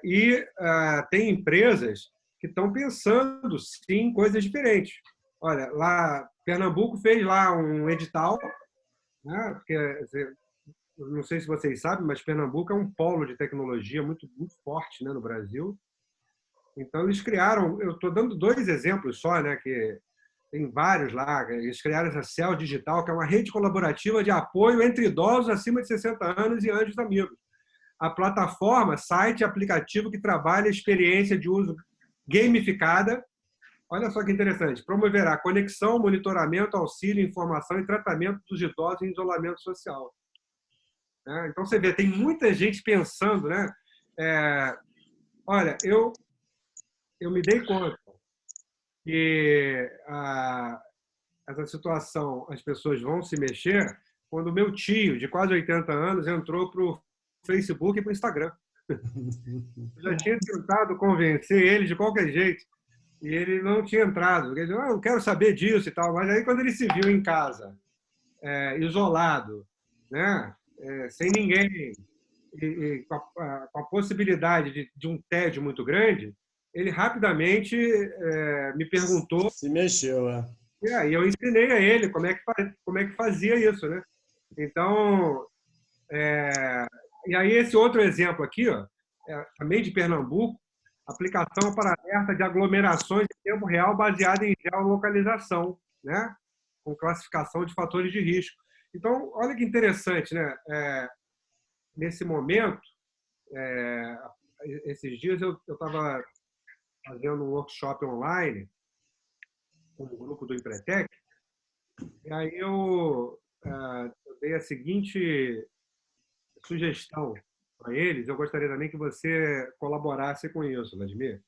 C: e tem empresas que estão pensando, sim, em coisas diferentes. Olha, lá, Pernambuco fez lá um edital, né, porque, não sei se vocês sabem, mas Pernambuco é um polo de tecnologia muito, muito forte, né, no Brasil. Então, eles criaram, eu estou dando 2 exemplos só, né, que tem vários lá, eles criaram essa CEL Digital, que é uma rede colaborativa de apoio entre idosos acima de 60 anos e anjos amigos. A plataforma, site e aplicativo que trabalha a experiência de uso gamificada, olha só que interessante, promoverá conexão, monitoramento, auxílio, informação e tratamento dos idosos em isolamento social. Então, você vê, tem muita gente pensando, né? Olha, eu me dei conta que essa situação, as pessoas vão se mexer quando o meu tio, de quase 80 anos, entrou para o Facebook e para o Instagram. Eu já tinha tentado convencer ele de qualquer jeito e ele não tinha entrado. Ele disse, eu quero saber disso e tal. Mas aí, quando ele se viu em casa, isolado, né? Sem ninguém, e com a possibilidade de um tédio muito grande, ele rapidamente me perguntou.
A: Se mexeu,
C: E eu ensinei a ele como é que fazia isso, né? Então, e aí esse outro exemplo aqui, ó, também de Pernambuco, aplicação para alerta de aglomerações em tempo real baseada em geolocalização, né? Com classificação de fatores de risco. Então, olha que interessante, né? Nesse momento, esses dias eu estava fazendo um workshop online com o grupo do Empretec, e aí eu dei a seguinte sugestão para eles. Eu gostaria também que você colaborasse com isso, Vladimir.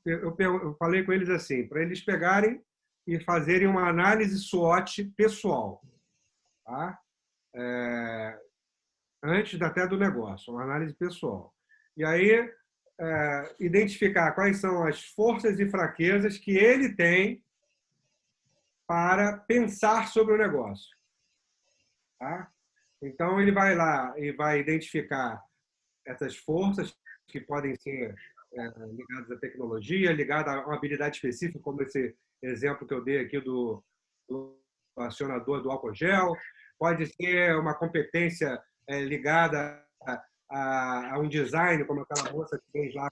C: Eu falei com eles assim, para eles pegarem e fazerem uma análise SWOT pessoal, tá? Antes até do negócio, uma análise pessoal. E aí, identificar quais são as forças e fraquezas que ele tem para pensar sobre o negócio. Tá? Então, ele vai lá e vai identificar essas forças que podem ser ligadas à tecnologia, ligadas a uma habilidade específica, como esse exemplo que eu dei aqui do acionador do álcool gel. Pode ser uma competência ligada a um design, como aquela moça que fez lá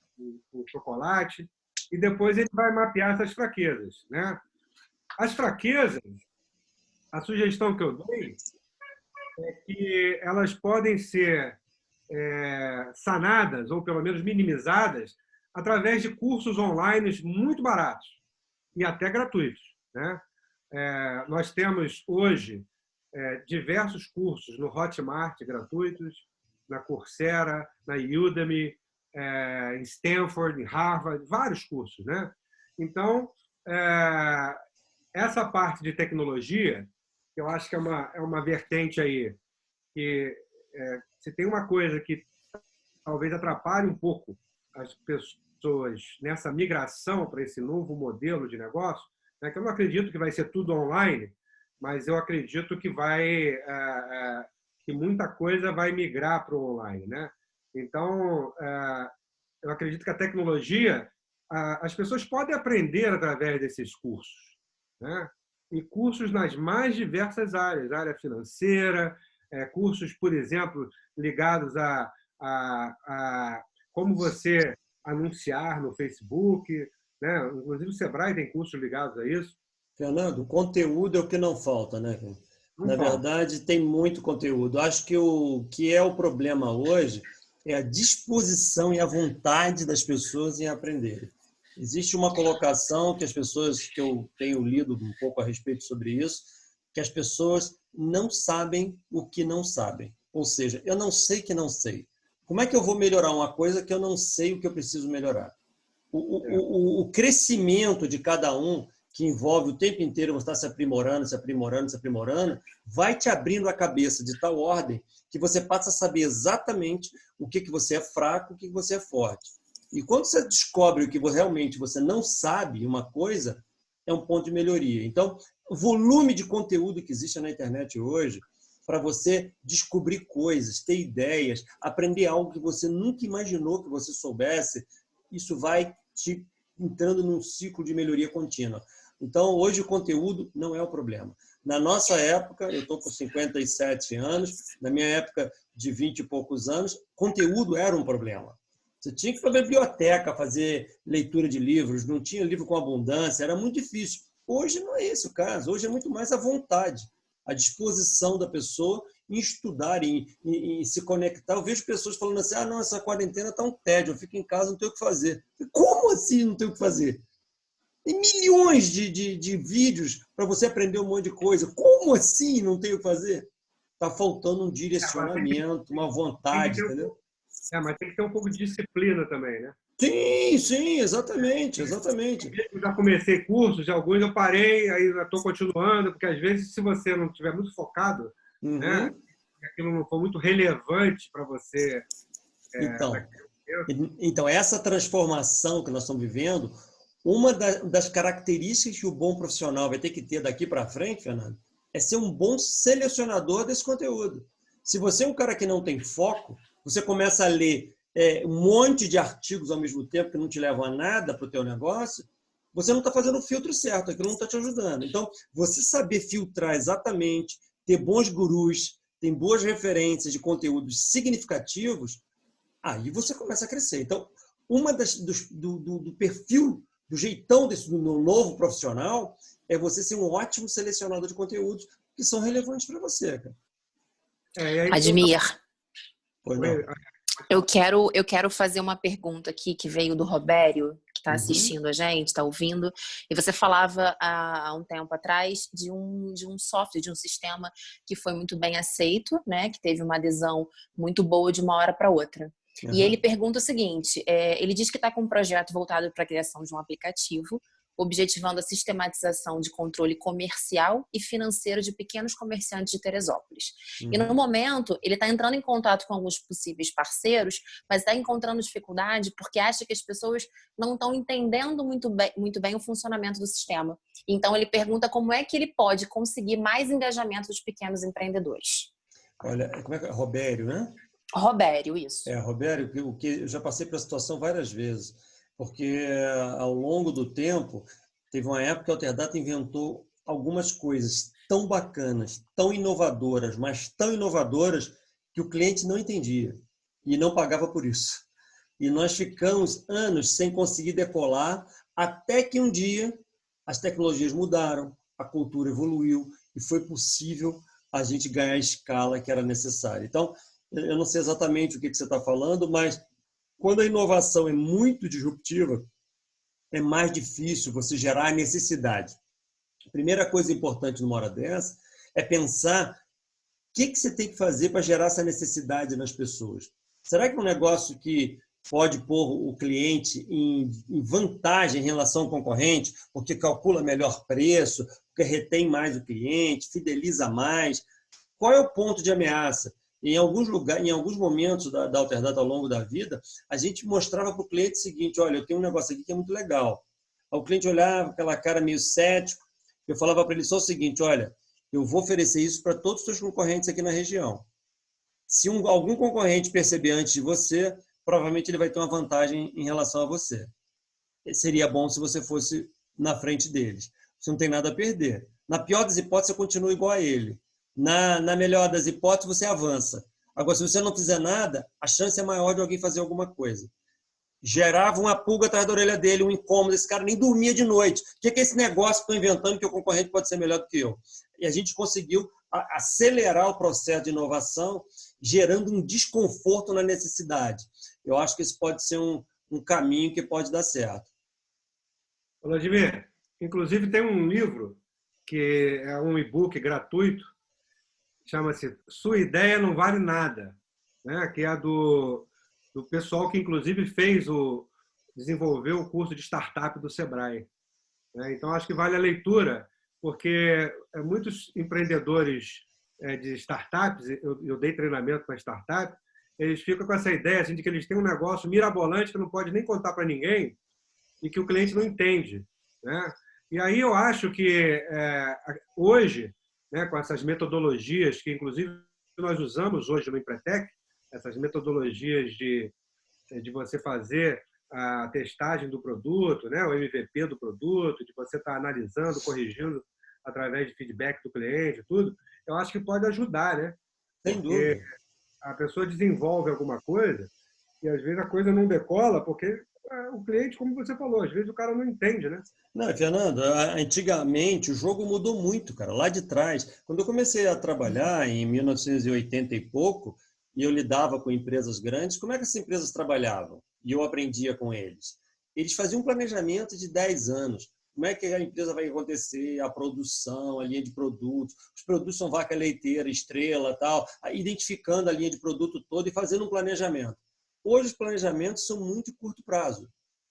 C: com chocolate. E depois ele vai mapear essas fraquezas, né? As fraquezas, a sugestão que eu dei é que elas podem ser sanadas, ou pelo menos minimizadas, através de cursos online muito baratos e até gratuitos, né? Nós temos hoje diversos cursos no Hotmart gratuitos, na Coursera, na Udemy, em Stanford, em Harvard, vários cursos, né? Então, essa parte de tecnologia, que eu acho que é uma vertente aí, que se tem uma coisa que talvez atrapalhe um pouco as pessoas nessa migração para esse novo modelo de negócio, né, que eu não acredito que vai ser tudo online, mas eu acredito que que muita coisa vai migrar para o online, né? Então, eu acredito que a tecnologia, as pessoas podem aprender através desses cursos, né? E cursos nas mais diversas áreas, área financeira, cursos, por exemplo, ligados a como você anunciar no Facebook, né? Inclusive o Sebrae tem cursos ligados a isso.
A: Fernando, conteúdo é o que não falta, né?
C: Não
A: Na
C: falta.
A: verdade, tem muito conteúdo. Acho que o que é o problema hoje é a disposição e a vontade das pessoas em aprender. Existe uma colocação que as pessoas, que eu tenho lido um pouco a respeito sobre isso, que as pessoas não sabem o que não sabem. Ou seja, eu não sei que não sei. Como é que eu vou melhorar uma coisa que eu não sei o que eu preciso melhorar? O crescimento de cada um, que envolve o tempo inteiro você estar se aprimorando, se aprimorando, se aprimorando, vai te abrindo a cabeça de tal ordem que você passa a saber exatamente o que você é fraco, o que você é forte. E quando você descobre o que realmente você não sabe, uma coisa, é um ponto de melhoria. Então, o volume de conteúdo que existe na internet hoje, para você descobrir coisas, ter ideias, aprender algo que você nunca imaginou que você soubesse, isso vai te entrando num ciclo de melhoria contínua. Então, hoje o conteúdo não é o problema. Na nossa época, eu estou com 57 anos, na minha época de 20 e poucos anos, conteúdo era um problema. Você tinha que ir para a biblioteca fazer leitura de livros, não tinha livro com abundância, era muito difícil. Hoje não é esse o caso, hoje é muito mais a vontade, a disposição da pessoa em estudar, em se conectar. Eu vejo pessoas falando assim, não, essa quarentena está um tédio, eu fico em casa, não tenho o que fazer. Como assim não tenho o que fazer? Tem milhões de vídeos para você aprender um monte de coisa. Como assim não tenho o que fazer? Está faltando um direcionamento, uma vontade, entendeu?
C: Mas tem que ter um pouco de disciplina também, né?
A: Sim, exatamente, exatamente.
C: Eu já comecei cursos, alguns eu parei, aí já estou continuando, porque às vezes, se você não estiver muito focado, né, aquilo não for muito relevante para você.
A: Então, essa transformação que nós estamos vivendo, uma das características que o bom profissional vai ter que ter daqui para frente, Fernando, é ser um bom selecionador desse conteúdo. Se você é um cara que não tem foco, você começa a ler um monte de artigos ao mesmo tempo que não te levam a nada para o teu negócio, você não está fazendo o filtro certo, aquilo não está te ajudando. Então, você saber filtrar exatamente, ter bons gurus, ter boas referências de conteúdos significativos, aí você começa a crescer. Então, uma do perfil, do jeitão do novo profissional, é você ser um ótimo selecionador de conteúdos que são relevantes para você, cara.
B: Admir.
A: Pois não.
B: Eu quero fazer uma pergunta aqui que veio do Robério, que está assistindo a gente, está ouvindo. E você falava há um tempo atrás de um software, de um sistema que foi muito bem aceito, né? Que teve uma adesão muito boa de uma hora para outra. E ele pergunta o seguinte, ele diz que está com um projeto voltado para a criação de um aplicativo, objetivando a sistematização de controle comercial e financeiro de pequenos comerciantes de Teresópolis. E no momento, ele está entrando em contato com alguns possíveis parceiros, mas está encontrando dificuldade porque acha que as pessoas não estão entendendo muito bem o funcionamento do sistema. Então, ele pergunta como é que ele pode conseguir mais engajamento dos pequenos empreendedores.
A: Olha, como é que é? Robério, né?
B: Robério, isso.
A: Robério, eu já passei pela situação várias vezes, porque ao longo do tempo, teve uma época que a Alterdata inventou algumas coisas tão bacanas, tão inovadoras, mas tão inovadoras que o cliente não entendia e não pagava por isso. E nós ficamos anos sem conseguir decolar, até que um dia as tecnologias mudaram, a cultura evoluiu e foi possível a gente ganhar a escala que era necessária. Então, eu não sei exatamente o que você está falando, mas quando a inovação é muito disruptiva, é mais difícil você gerar a necessidade. A primeira coisa importante numa hora dessa é pensar o que você tem que fazer para gerar essa necessidade nas pessoas. Será que é um negócio que pode pôr o cliente em vantagem em relação ao concorrente, porque calcula melhor preço, porque retém mais o cliente, fideliza mais? Qual é o ponto de ameaça? Em alguns lugares, em alguns momentos da Alterdata ao longo da vida, a gente mostrava para o cliente o seguinte: olha, eu tenho um negócio aqui que é muito legal. Aí o cliente olhava com aquela cara meio cético, eu falava para ele só o seguinte: olha, eu vou oferecer isso para todos os seus concorrentes aqui na região. Se algum concorrente perceber antes de você, provavelmente ele vai ter uma vantagem em relação a você. Seria bom se você fosse na frente deles. Você não tem nada a perder. Na pior das hipóteses, você continua igual a ele. Na melhor das hipóteses, você avança. Agora, se você não fizer nada, a chance é maior de alguém fazer alguma coisa. Gerava uma pulga atrás da orelha dele, um incômodo. Esse cara nem dormia de noite. O que é esse negócio que estou inventando que o concorrente pode ser melhor do que eu? E a gente conseguiu acelerar o processo de inovação, gerando um desconforto na necessidade. Eu acho que esse pode ser um caminho que pode dar certo.
C: Vladimir, inclusive tem um livro que é um e-book gratuito, chama-se Sua Ideia Não Vale Nada, né? Que é do pessoal que inclusive desenvolveu o curso de startup do Sebrae. Então acho que vale a leitura, porque muitos empreendedores de startups, eu dei treinamento para startup, eles ficam com essa ideia assim, de que eles têm um negócio mirabolante que não pode nem contar para ninguém e que o cliente não entende, né? E aí eu acho que hoje, né, com essas metodologias que inclusive nós usamos hoje no Empretec, essas metodologias de você fazer a testagem do produto, né, o MVP do produto, de você estar analisando, corrigindo através de feedback do cliente, tudo, eu acho que pode ajudar, né?
A: Sem dúvida.
C: A pessoa desenvolve alguma coisa e às vezes a coisa não decola porque o cliente, como você falou, às vezes o cara não entende, né?
A: Não, Fernando, antigamente o jogo mudou muito, cara. Lá de trás, quando eu comecei a trabalhar em 1980 e pouco, e eu lidava com empresas grandes, como é que essas empresas trabalhavam? E eu aprendia com eles. Eles faziam um planejamento de 10 anos. Como é que a empresa vai acontecer, a produção, a linha de produtos. Os produtos são vaca leiteira, estrela, tal, identificando a linha de produto toda e fazendo um planejamento. Hoje os planejamentos são muito curto prazo,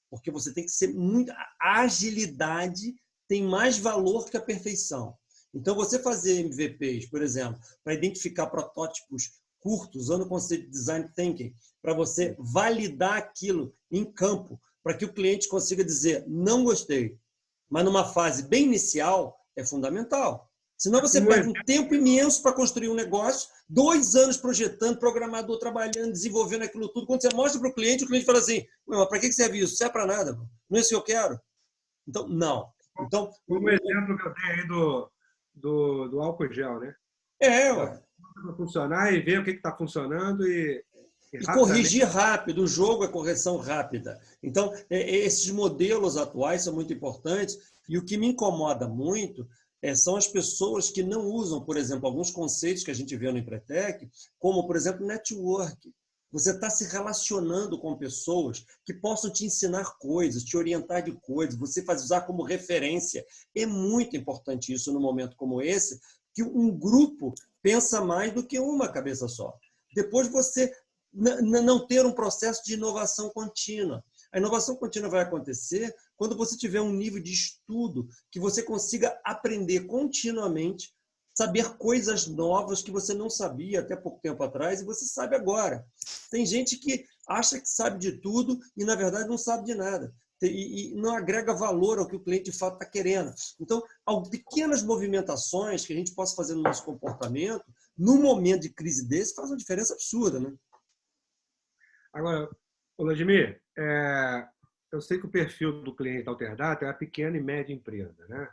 A: porque você tem que ser muito... A agilidade tem mais valor que a perfeição. Então, você fazer MVPs, por exemplo, para identificar protótipos curtos, usando o conceito de design thinking, para você validar aquilo em campo, para que o cliente consiga dizer, não gostei, mas numa fase bem inicial, é fundamental. Senão você perde um tempo imenso para construir um negócio, 2 anos projetando, programador trabalhando, desenvolvendo aquilo tudo. Quando você mostra para o cliente fala assim, mas para que serve isso? Não serve para nada, não é isso que eu quero. Então, não. Então,
C: como exemplo que eu dei aí do álcool gel, né?
A: Ué.
C: Para funcionar e ver o que está funcionando
A: e corrigir rápido. O jogo é correção rápida. Então, esses modelos atuais são muito importantes e o que me incomoda muito são as pessoas que não usam, por exemplo, alguns conceitos que a gente vê no Empretec, como, por exemplo, network. Você está se relacionando com pessoas que possam te ensinar coisas, te orientar de coisas, você faz usar como referência. É muito importante isso num momento como esse, que um grupo pensa mais do que uma cabeça só. Depois você não ter um processo de inovação contínua. A inovação contínua vai acontecer quando você tiver um nível de estudo que você consiga aprender continuamente, saber coisas novas que você não sabia até pouco tempo atrás e você sabe agora. Tem gente que acha que sabe de tudo e, na verdade, não sabe de nada. E não agrega valor ao que o cliente de fato está querendo. Então, pequenas movimentações que a gente possa fazer no nosso comportamento, num momento de crise desse, faz uma diferença absurda, né?
C: Agora, Vladimir, eu sei que o perfil do cliente Alterdata é a pequena e média empresa, né?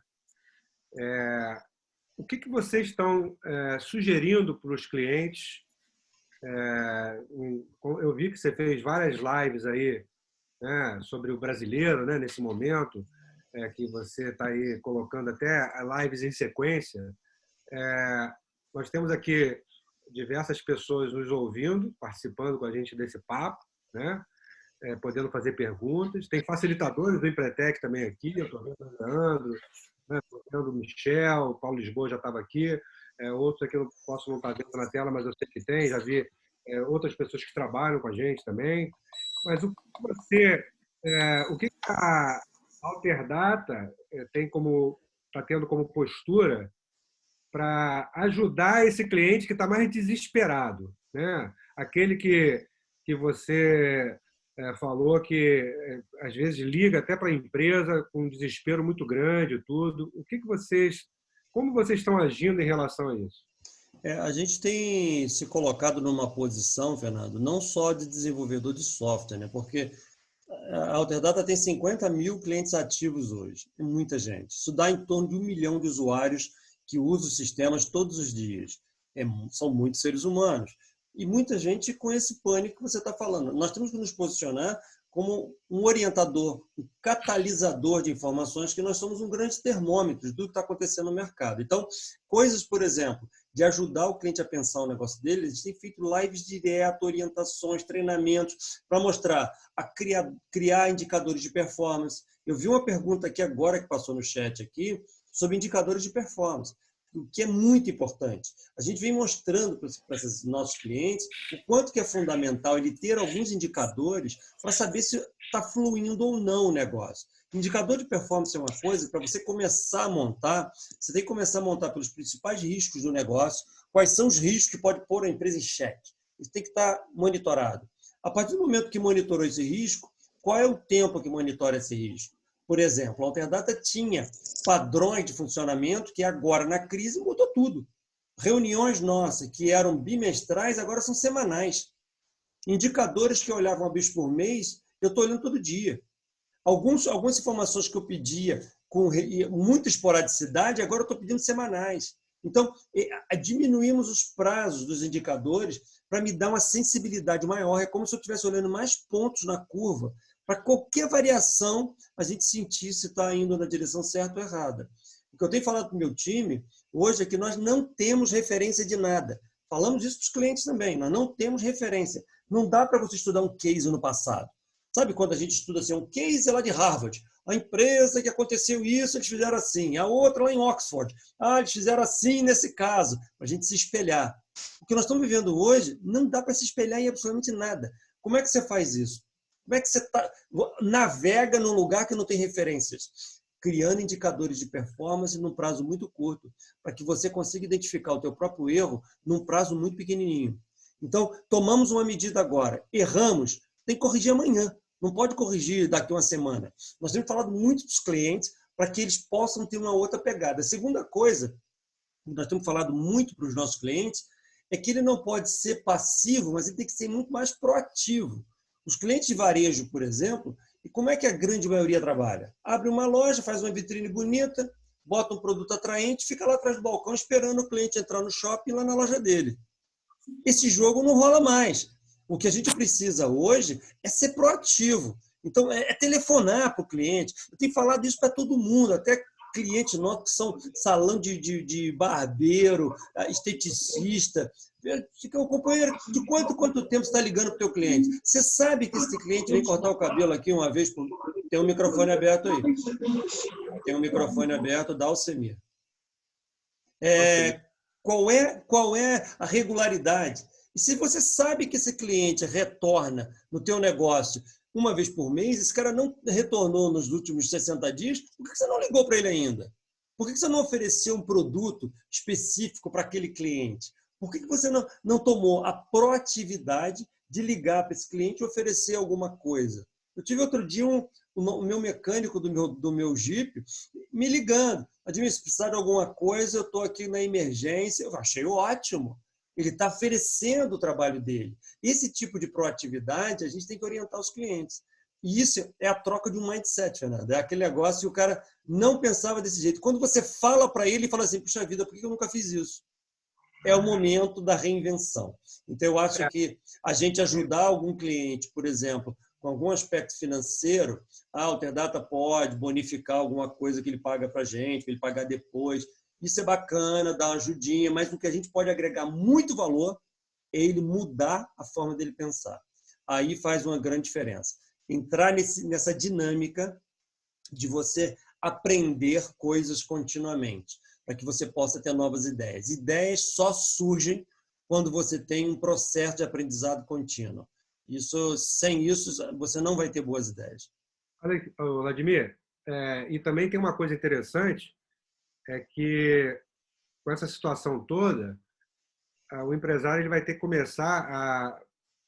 C: O que vocês estão sugerindo para os clientes? Eu vi que você fez várias lives aí, né, sobre o brasileiro, né, nesse momento. que você está aí colocando até lives em sequência. Nós temos aqui diversas pessoas nos ouvindo, participando com a gente desse papo, né? Podendo fazer perguntas. Tem facilitadores do Empretec também aqui, eu estou vendo o Leandro, né? Estou vendo o Michel, o Paulo Lisboa já estava aqui, outros aqui eu posso não estar vendo na tela, mas eu sei que tem, já vi outras pessoas que trabalham com a gente também. Mas o que a Alterdata está tendo como postura para ajudar esse cliente que está mais desesperado, né? Aquele que você falou que às vezes liga até para a empresa com um desespero muito grande, tudo. Como vocês estão agindo em relação a isso?
A: A gente tem se colocado numa posição, Fernando, não só de desenvolvedor de software, né? Porque a Alterdata tem 50 mil clientes ativos hoje, é muita gente. Isso dá em torno de 1 milhão de usuários que usam os sistemas todos os dias. São muitos seres humanos. E muita gente com esse pânico que você está falando. Nós temos que nos posicionar como um orientador, um catalisador de informações, que nós somos um grande termômetro de tudo que está acontecendo no mercado. Então, coisas, por exemplo, de ajudar o cliente a pensar o negócio dele, a gente tem feito lives direto, orientações, treinamentos, para mostrar, a criar indicadores de performance. Eu vi uma pergunta aqui agora, que passou no chat aqui, sobre indicadores de performance, o que é muito importante. A gente vem mostrando para esses nossos clientes o quanto que é fundamental ele ter alguns indicadores para saber se está fluindo ou não o negócio. Indicador de performance é uma coisa, para você começar a montar, você tem que começar a montar pelos principais riscos do negócio, quais são os riscos que pode pôr a empresa em xeque. Isso tem que estar monitorado. A partir do momento que monitorou esse risco, qual é o tempo que monitora esse risco? Por exemplo, a Alterdata tinha padrões de funcionamento que agora, na crise, mudou tudo. Reuniões nossas, que eram bimestrais, agora são semanais. Indicadores que eu olhava uma vez por mês, eu estou olhando todo dia. Algumas informações que eu pedia com muita esporadicidade, agora eu estou pedindo semanais. Então, diminuímos os prazos dos indicadores para me dar uma sensibilidade maior. É como se eu estivesse olhando mais pontos na curva, para qualquer variação a gente sentir se está indo na direção certa ou errada. O que eu tenho falado para o meu time hoje é que nós não temos referência de nada. Falamos isso para os clientes também, nós não temos referência. Não dá para você estudar um case no passado. Sabe quando a gente estuda assim, um case lá de Harvard? A empresa que aconteceu isso, eles fizeram assim. A outra lá em Oxford. Eles fizeram assim nesse caso. Para a gente se espelhar. O que nós estamos vivendo hoje, não dá para se espelhar em absolutamente nada. Como é que você faz isso? Como é que você navega num lugar que não tem referências? Criando indicadores de performance num prazo muito curto, para que você consiga identificar o teu próprio erro num prazo muito pequenininho. Então, tomamos uma medida agora. Erramos, tem que corrigir amanhã. Não pode corrigir daqui a uma semana. Nós temos falado muito dos clientes para que eles possam ter uma outra pegada. A segunda coisa, que nós temos falado muito para os nossos clientes, é que ele não pode ser passivo, mas ele tem que ser muito mais proativo. Os clientes de varejo, por exemplo, e como é que a grande maioria trabalha? Abre uma loja, faz uma vitrine bonita, bota um produto atraente, fica lá atrás do balcão esperando o cliente entrar no shopping lá na loja dele. Esse jogo não rola mais. O que a gente precisa hoje é ser proativo. Então, é telefonar para o cliente. Eu tenho falado isso para todo mundo, até clientes nossos que são salão de barbeiro, esteticista. Companheiro, de quanto tempo você está ligando para o teu cliente? Você sabe que esse cliente vem cortar o cabelo aqui uma vez por... Tem um microfone aberto aí. Tem um microfone aberto da Alcemir. Qual é a regularidade? E se você sabe que esse cliente retorna no teu negócio uma vez por mês, esse cara não retornou nos últimos 60 dias, por que você não ligou para ele ainda? Por que você não ofereceu um produto específico para aquele cliente? Por que você não tomou a proatividade de ligar para esse cliente e oferecer alguma coisa? Eu tive outro dia o meu mecânico do meu Jeep me ligando. Admir, se precisar de alguma coisa, eu estou aqui na emergência. Eu achei ótimo. Ele está oferecendo o trabalho dele. Esse tipo de proatividade a gente tem que orientar os clientes. E isso é a troca de um mindset, Fernando. É aquele negócio que o cara não pensava desse jeito. Quando você fala para ele, ele fala assim, puxa vida, por que eu nunca fiz isso? É o momento da reinvenção. Então, eu acho que a gente ajudar algum cliente, por exemplo, com algum aspecto financeiro, a Alterdata pode bonificar alguma coisa que ele paga para a gente, que ele pagar depois. Isso é bacana, dá uma ajudinha, mas o que a gente pode agregar muito valor é ele mudar a forma dele pensar. Aí faz uma grande diferença. Entrar nessa dinâmica de você aprender coisas continuamente, para que você possa ter novas ideias. Ideias só surgem quando você tem um processo de aprendizado contínuo. Sem isso, você não vai ter boas ideias.
C: Olha, Vladimir, e também tem uma coisa interessante, é que com essa situação toda, o empresário ele vai ter que começar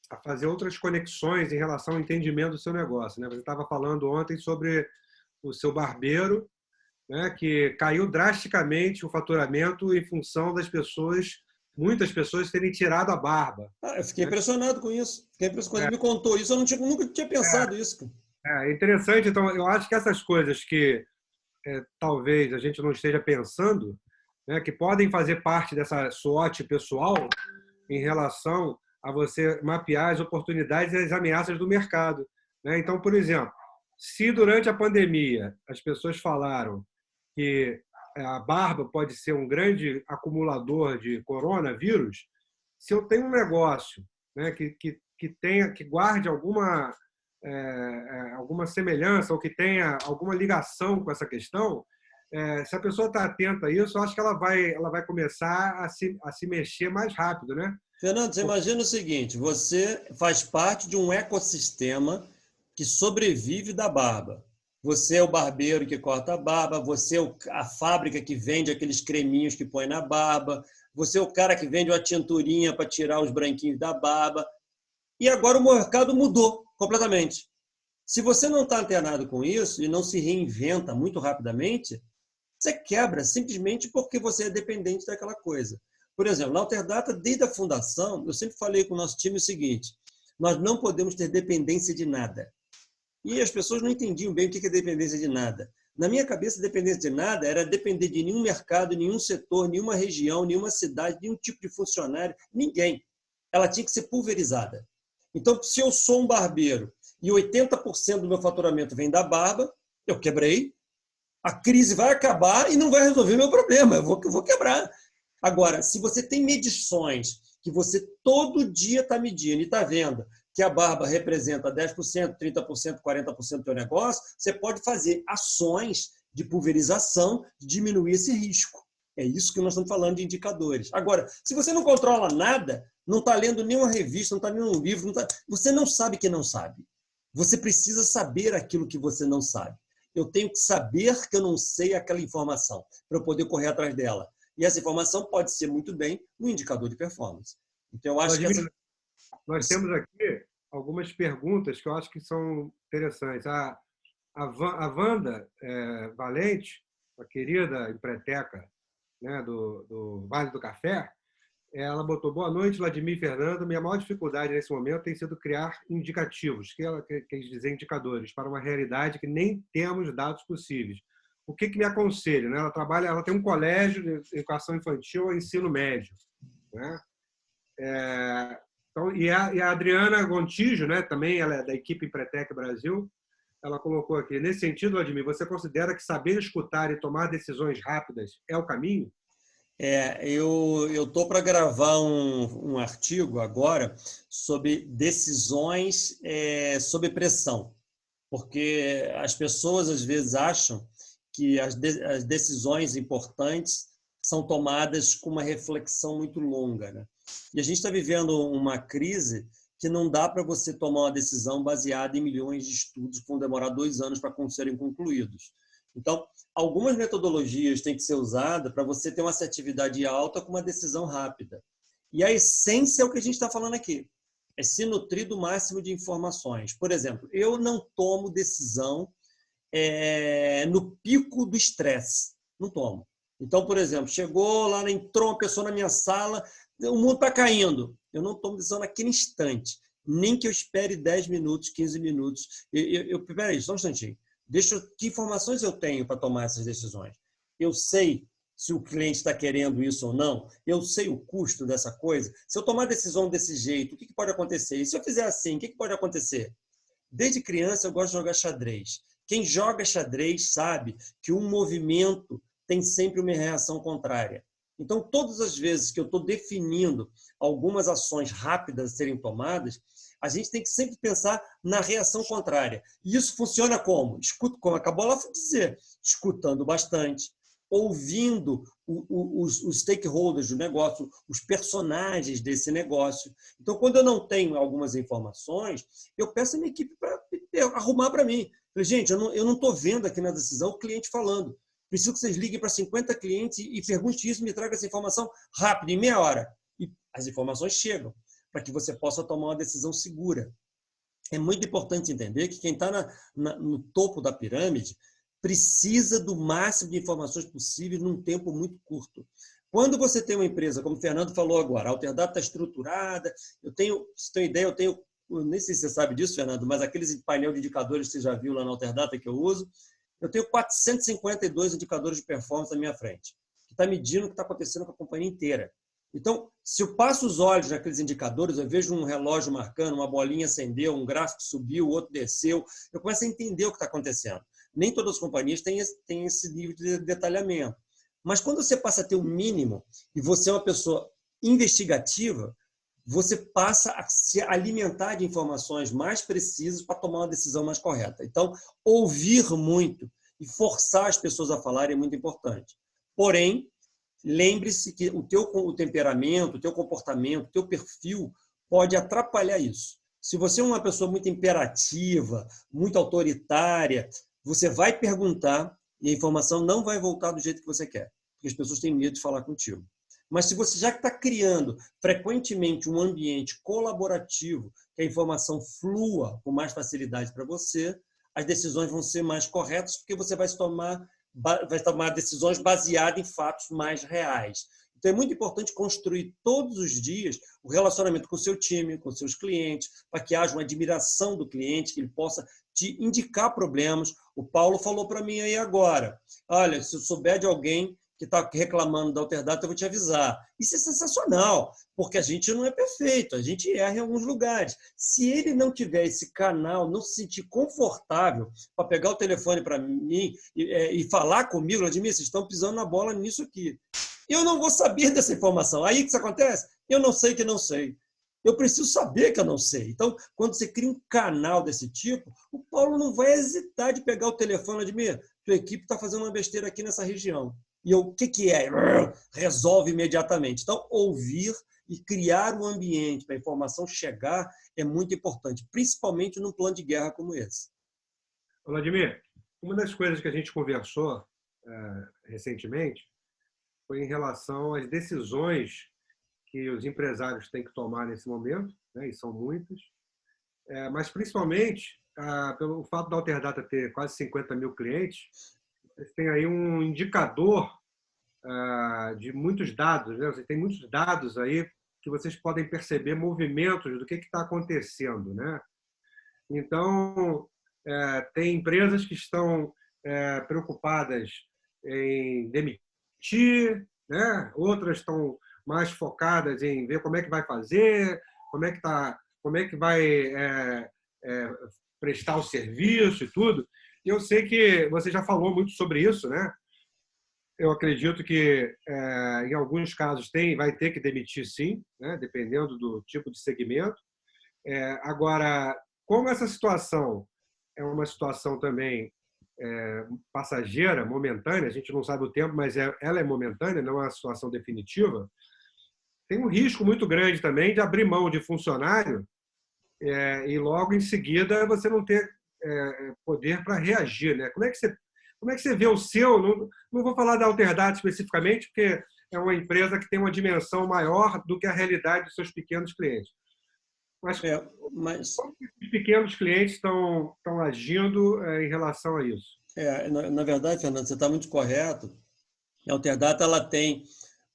C: a fazer outras conexões em relação ao entendimento do seu negócio, né? Você estava falando ontem sobre o seu barbeiro, né, que caiu drasticamente o faturamento em função das pessoas, muitas pessoas terem tirado a barba.
A: Eu fiquei impressionado com isso. Quando ele me contou isso, eu nunca tinha pensado isso.
C: É interessante. Então, eu acho que essas coisas que talvez a gente não esteja pensando, né, que podem fazer parte dessa SWOT pessoal em relação a você mapear as oportunidades e as ameaças do mercado, né? Então, por exemplo, se durante a pandemia as pessoas falaram que a barba pode ser um grande acumulador de coronavírus, se eu tenho um negócio, né, que guarde alguma semelhança ou que tenha alguma ligação com essa questão, se a pessoa está atenta a isso, eu acho que ela vai começar a se mexer mais rápido, né?
A: Fernando, você imagina o seguinte, você faz parte de um ecossistema que sobrevive da barba. Você é o barbeiro que corta a barba, você é a fábrica que vende aqueles creminhos que põe na barba, você é o cara que vende uma tinturinha para tirar os branquinhos da barba. E agora o mercado mudou completamente. Se você não está antenado com isso e não se reinventa muito rapidamente, você quebra simplesmente porque você é dependente daquela coisa. Por exemplo, na Alterdata, desde a fundação, eu sempre falei com o nosso time o seguinte, nós não podemos ter dependência de nada. E as pessoas não entendiam bem o que é dependência de nada. Na minha cabeça, dependência de nada era depender de nenhum mercado, nenhum setor, nenhuma região, nenhuma cidade, nenhum tipo de funcionário, ninguém. Ela tinha que ser pulverizada. Então, se eu sou um barbeiro e 80% do meu faturamento vem da barba, eu quebrei, a crise vai acabar e não vai resolver meu problema, eu vou quebrar. Agora, se você tem medições que você todo dia está medindo e está vendo que a barba representa 10%, 30%, 40% do teu negócio, você pode fazer ações de pulverização, de diminuir esse risco. É isso que nós estamos falando de indicadores. Agora, se você não controla nada, não está lendo nenhuma revista, não está lendo um livro, você não sabe que não sabe. Você precisa saber aquilo que você não sabe. Eu tenho que saber que eu não sei aquela informação para eu poder correr atrás dela. E essa informação pode ser muito bem um indicador de performance. Então, eu acho que
C: nós temos aqui algumas perguntas que eu acho que são interessantes. A Wanda Valente, a querida empreteca, né, do Vale do Café, ela botou: boa noite, Vladimir e Fernando. Minha maior dificuldade nesse momento tem sido criar indicativos, que ela quer dizer indicadores, para uma realidade que nem temos dados possíveis. O que me aconselha? Né? Ela tem um colégio de educação infantil e ensino médio, né? Então, e a Adriana Gontijo, né, também ela é da equipe Empretec Brasil, ela colocou aqui: nesse sentido, Vladimir, você considera que saber escutar e tomar decisões rápidas é o caminho?
A: Eu estou para gravar um artigo agora sobre decisões sob pressão, porque as pessoas às vezes acham que as decisões importantes são tomadas com uma reflexão muito longa, né? E a gente está vivendo uma crise que não dá para você tomar uma decisão baseada em milhões de estudos que vão demorar 2 anos para serem concluídos. Então, algumas metodologias têm que ser usadas para você ter uma assertividade alta com uma decisão rápida. E a essência é o que a gente está falando aqui. É se nutrir do máximo de informações. Por exemplo, eu não tomo decisão no pico do estresse. Não tomo. Então, por exemplo, entrou uma pessoa na minha sala, o mundo está caindo. Eu não tomo decisão naquele instante. Nem que eu espere 10 minutos, 15 minutos. Peraí, só um instantinho. Que informações eu tenho para tomar essas decisões? Eu sei se o cliente está querendo isso ou não? Eu sei o custo dessa coisa? Se eu tomar decisão desse jeito, o que pode acontecer? E se eu fizer assim, o que pode acontecer? Desde criança eu gosto de jogar xadrez. Quem joga xadrez sabe que um movimento tem sempre uma reação contrária. Então, todas as vezes que eu estou definindo algumas ações rápidas a serem tomadas, a gente tem que sempre pensar na reação contrária. E isso funciona como? Como acabou lá de dizer, escutando bastante, ouvindo os stakeholders do negócio, os personagens desse negócio. Então, quando eu não tenho algumas informações, eu peço a minha equipe para arrumar para mim. Falei, gente, eu não estou vendo aqui na decisão o cliente falando. Preciso que vocês liguem para 50 clientes e perguntem isso, me tragam essa informação rápido, em meia hora. E as informações chegam para que você possa tomar uma decisão segura. É muito importante entender que quem está no topo da pirâmide precisa do máximo de informações possíveis num tempo muito curto. Quando você tem uma empresa, como o Fernando falou agora, a Alterdata está estruturada, se tem ideia, eu nem sei se você sabe disso, Fernando, mas aqueles painel de indicadores que você já viu lá na Alterdata que eu uso, eu tenho 452 indicadores de performance na minha frente, que está medindo o que está acontecendo com a companhia inteira. Então, se eu passo os olhos naqueles indicadores, eu vejo um relógio marcando, uma bolinha acendeu, um gráfico subiu, o outro desceu, eu começo a entender o que está acontecendo. Nem todas as companhias têm esse nível de detalhamento. Mas quando você passa a ter o mínimo e você é uma pessoa investigativa, você passa a se alimentar de informações mais precisas para tomar uma decisão mais correta. Então, ouvir muito e forçar as pessoas a falarem é muito importante. Porém, lembre-se que o teu temperamento, o teu comportamento, o teu perfil pode atrapalhar isso. Se você é uma pessoa muito imperativa, muito autoritária, você vai perguntar e a informação não vai voltar do jeito que você quer, porque as pessoas têm medo de falar contigo. Mas se você já está criando frequentemente um ambiente colaborativo, que a informação flua com mais facilidade para você, as decisões vão ser mais corretas, porque você vai tomar decisões baseadas em fatos mais reais. Então, é muito importante construir todos os dias o relacionamento com o seu time, com seus clientes, para que haja uma admiração do cliente, que ele possa te indicar problemas. O Paulo falou para mim aí agora, olha, se eu souber de alguém que está reclamando da Alterdata, eu vou te avisar. Isso é sensacional, porque a gente não é perfeito, a gente erra em alguns lugares. Se ele não tiver esse canal, não se sentir confortável para pegar o telefone para mim e falar comigo, Vladimir, vocês estão pisando na bola nisso aqui. Eu não vou saber dessa informação. Aí o que isso acontece? Eu não sei que não sei. Eu preciso saber que eu não sei. Então, quando você cria um canal desse tipo, o Paulo não vai hesitar de pegar o telefone, Vladimir, tua equipe está fazendo uma besteira aqui nessa região. E o que é? Resolve imediatamente. Então, ouvir e criar um ambiente para a informação chegar é muito importante, principalmente num plano de guerra como esse.
C: Vladimir, uma das coisas que a gente conversou recentemente foi em relação às decisões que os empresários têm que tomar nesse momento, né, e são muitas, mas principalmente pelo fato da Alterdata ter quase 50 mil clientes, você tem aí um indicador de muitos dados, né? Você tem muitos dados aí que vocês podem perceber movimentos do que está acontecendo, né? Então, tem empresas que estão preocupadas em demitir, né? Outras estão mais focadas em ver como é que vai fazer, como é que vai prestar o serviço e tudo. E eu sei que você já falou muito sobre isso, né? Eu acredito que, em alguns casos, vai ter que demitir, sim, né? Dependendo do tipo de segmento. Agora, como essa situação é uma situação também passageira, momentânea, a gente não sabe o tempo, mas ela é momentânea, não é uma situação definitiva, tem um risco muito grande também de abrir mão de funcionário e logo em seguida você não ter poder para reagir, né? Como é que você vê o seu? Não vou falar da Alterdata especificamente, porque é uma empresa que tem uma dimensão maior do que a realidade dos seus pequenos clientes. Mas como os pequenos clientes estão agindo em relação a isso?
A: Na verdade, Fernando, você está muito correto. A Alterdata ela tem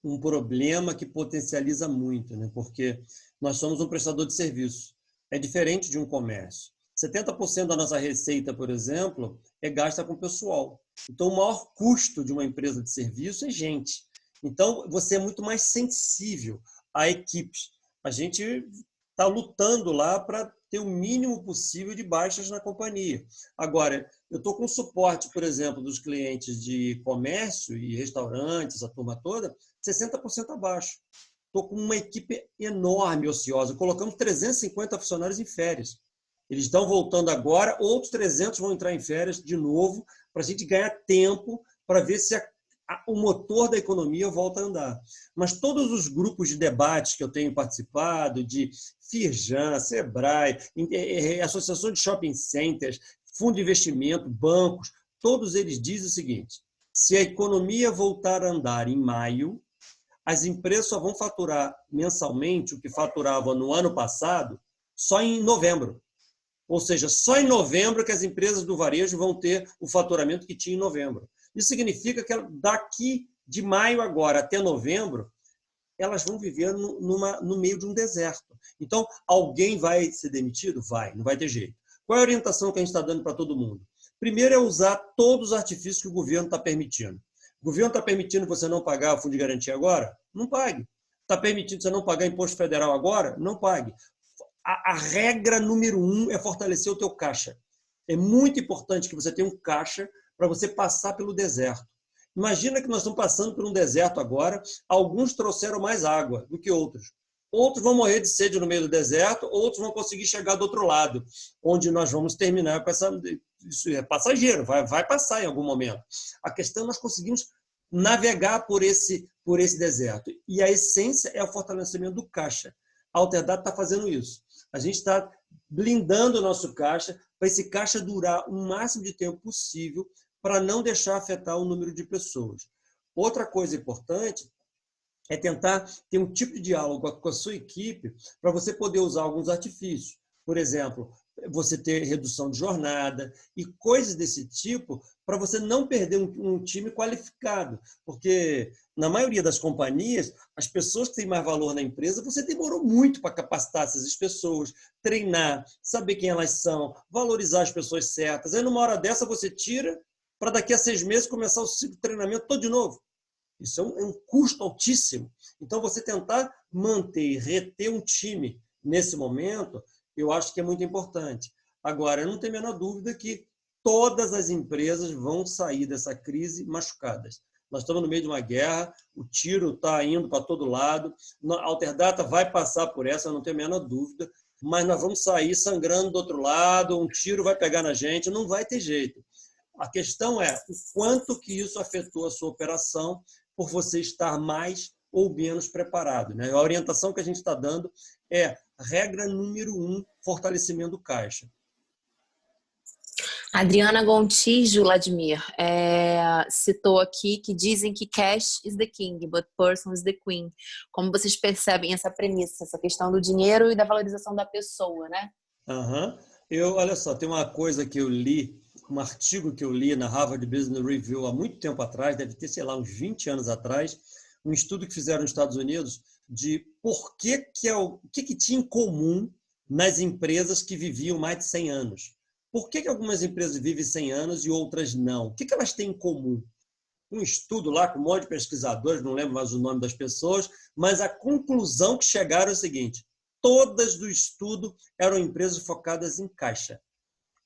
A: um problema que potencializa muito, né? Porque nós somos um prestador de serviço. É diferente de um comércio. 70% da nossa receita, por exemplo, é gasta com pessoal. Então, o maior custo de uma empresa de serviço é gente. Então, você é muito mais sensível a equipes. A gente está lutando lá para ter o mínimo possível de baixas na companhia. Agora, eu estou com suporte, por exemplo, dos clientes de comércio e restaurantes, a turma toda, 60% abaixo. Estou com uma equipe enorme ociosa. Colocamos 350 funcionários em férias. Eles estão voltando agora, outros 300 vão entrar em férias de novo, para a gente ganhar tempo para ver se o motor da economia volta a andar. Mas todos os grupos de debates que eu tenho participado, de Firjan, Sebrae, Associação de Shopping Centers, Fundo de Investimento, bancos, todos eles dizem o seguinte: se a economia voltar a andar em maio, as empresas só vão faturar mensalmente o que faturavam no ano passado só em novembro. Ou seja, só em novembro que as empresas do varejo vão ter o faturamento que tinha em novembro. Isso significa que daqui de maio agora até novembro, elas vão viver no meio de um deserto. Então, alguém vai ser demitido? Vai, não vai ter jeito. Qual é a orientação que a gente está dando para todo mundo? Primeiro é usar todos os artifícios que o governo está permitindo. O governo está permitindo você não pagar o fundo de garantia agora? Não pague. Está permitindo você não pagar imposto federal agora? Não pague. A regra número 1 é fortalecer o teu caixa. É muito importante que você tenha um caixa para você passar pelo deserto. Imagina que nós estamos passando por um deserto agora, alguns trouxeram mais água do que outros. Outros vão morrer de sede no meio do deserto, outros vão conseguir chegar do outro lado, onde nós vamos terminar com essa... Isso é passageiro, vai passar em algum momento. A questão é nós conseguimos navegar por esse deserto. E a essência é o fortalecimento do caixa. A Alterdata está fazendo isso. A gente está blindando o nosso caixa para esse caixa durar o máximo de tempo possível para não deixar afetar o número de pessoas. Outra coisa importante é tentar ter um tipo de diálogo com a sua equipe para você poder usar alguns artifícios. Por exemplo, você ter redução de jornada e coisas desse tipo para você não perder um time qualificado. Porque, na maioria das companhias, as pessoas que têm mais valor na empresa, você demorou muito para capacitar essas pessoas, treinar, saber quem elas são, valorizar as pessoas certas. Aí, numa hora dessa, você tira para daqui a 6 meses começar o ciclo de treinamento todo de novo. Isso é um custo altíssimo. Então, você tentar manter e reter um time nesse momento, eu acho que é muito importante. Agora, eu não tenho a menor dúvida que todas as empresas vão sair dessa crise machucadas. Nós estamos no meio de uma guerra, o tiro está indo para todo lado, a Alterdata vai passar por essa, eu não tenho a menor dúvida, mas nós vamos sair sangrando do outro lado, um tiro vai pegar na gente, não vai ter jeito. A questão é o quanto que isso afetou a sua operação por você estar mais ou menos preparado, né? A orientação que a gente está dando é regra número 1, fortalecimento do caixa.
B: Adriana Gontijo, Vladimir, citou aqui que dizem que cash is the king, but person is the queen. Como vocês percebem essa premissa, essa questão do dinheiro e da valorização da pessoa, né?
A: Olha só, tem uma coisa que eu li, um artigo que eu li na Harvard Business Review há muito tempo atrás, deve ter, sei lá, uns 20 anos atrás, um estudo que fizeram nos Estados Unidos de o que tinha em comum nas empresas que viviam mais de 100 anos. Por que algumas empresas vivem 100 anos e outras não? O que elas têm em comum? Um estudo lá com um monte de pesquisadores, não lembro mais o nome das pessoas, mas a conclusão que chegaram é o seguinte: todas do estudo eram empresas focadas em caixa.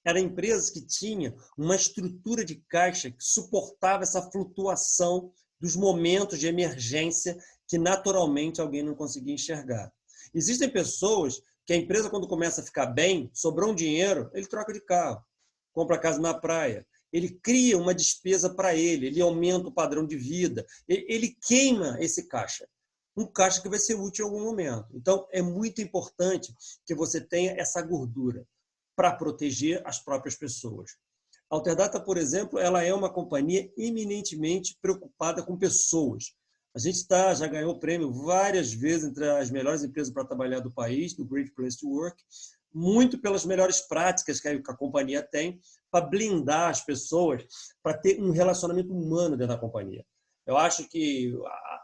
A: Eram empresas que tinham uma estrutura de caixa que suportava essa flutuação dos momentos de emergência que naturalmente alguém não conseguia enxergar. Existem pessoas que a empresa, quando começa a ficar bem, sobrou um dinheiro, ele troca de carro, compra casa na praia, ele cria uma despesa para ele aumenta o padrão de vida, ele queima esse caixa. Um caixa que vai ser útil em algum momento. Então, é muito importante que você tenha essa gordura para proteger as próprias pessoas. A Alterdata, por exemplo, ela é uma companhia eminentemente preocupada com pessoas. A gente já ganhou prêmio várias vezes entre as melhores empresas para trabalhar do país, do Great Place to Work, muito pelas melhores práticas que a companhia tem para blindar as pessoas, para ter um relacionamento humano dentro da companhia. Eu acho que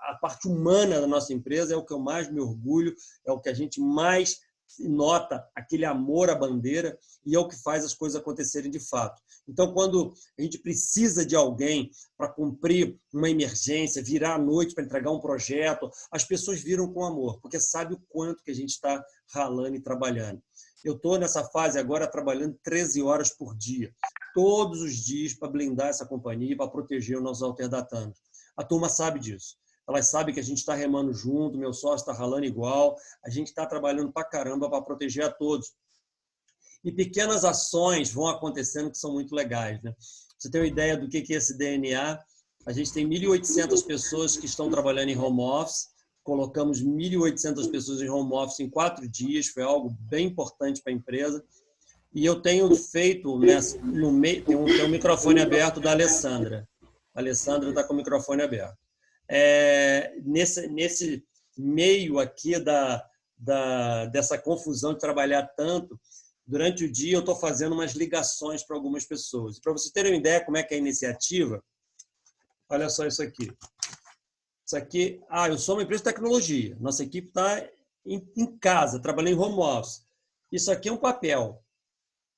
A: a parte humana da nossa empresa é o que eu mais me orgulho, é o que a gente mais nota aquele amor à bandeira e é o que faz as coisas acontecerem de fato. Então, quando a gente precisa de alguém para cumprir uma emergência, virar à noite para entregar um projeto, as pessoas viram com amor, porque sabe o quanto que a gente está ralando e trabalhando. Eu estou nessa fase agora trabalhando 13 horas por dia, todos os dias, para blindar essa companhia e para proteger os nossos alterdatanos. A turma sabe disso. Elas sabem que a gente está remando junto, meu sócio está ralando igual, a gente está trabalhando para caramba para proteger a todos. E pequenas ações vão acontecendo que são muito legais, né? Você tem uma ideia do que é esse DNA? A gente tem 1.800 pessoas que estão trabalhando em home office, colocamos 1.800 pessoas em home office em 4 dias, foi algo bem importante para a empresa. E eu tenho feito, no meio, tem um microfone aberto da Alessandra. A Alessandra está com o microfone aberto. Nesse meio aqui dessa confusão de trabalhar tanto, durante o dia eu estou fazendo umas ligações para algumas pessoas. Para vocês terem uma ideia como é que é a iniciativa, olha só isso aqui. Isso aqui, eu sou uma empresa de tecnologia, nossa equipe está em casa, trabalhando em home office. Isso aqui é um papel.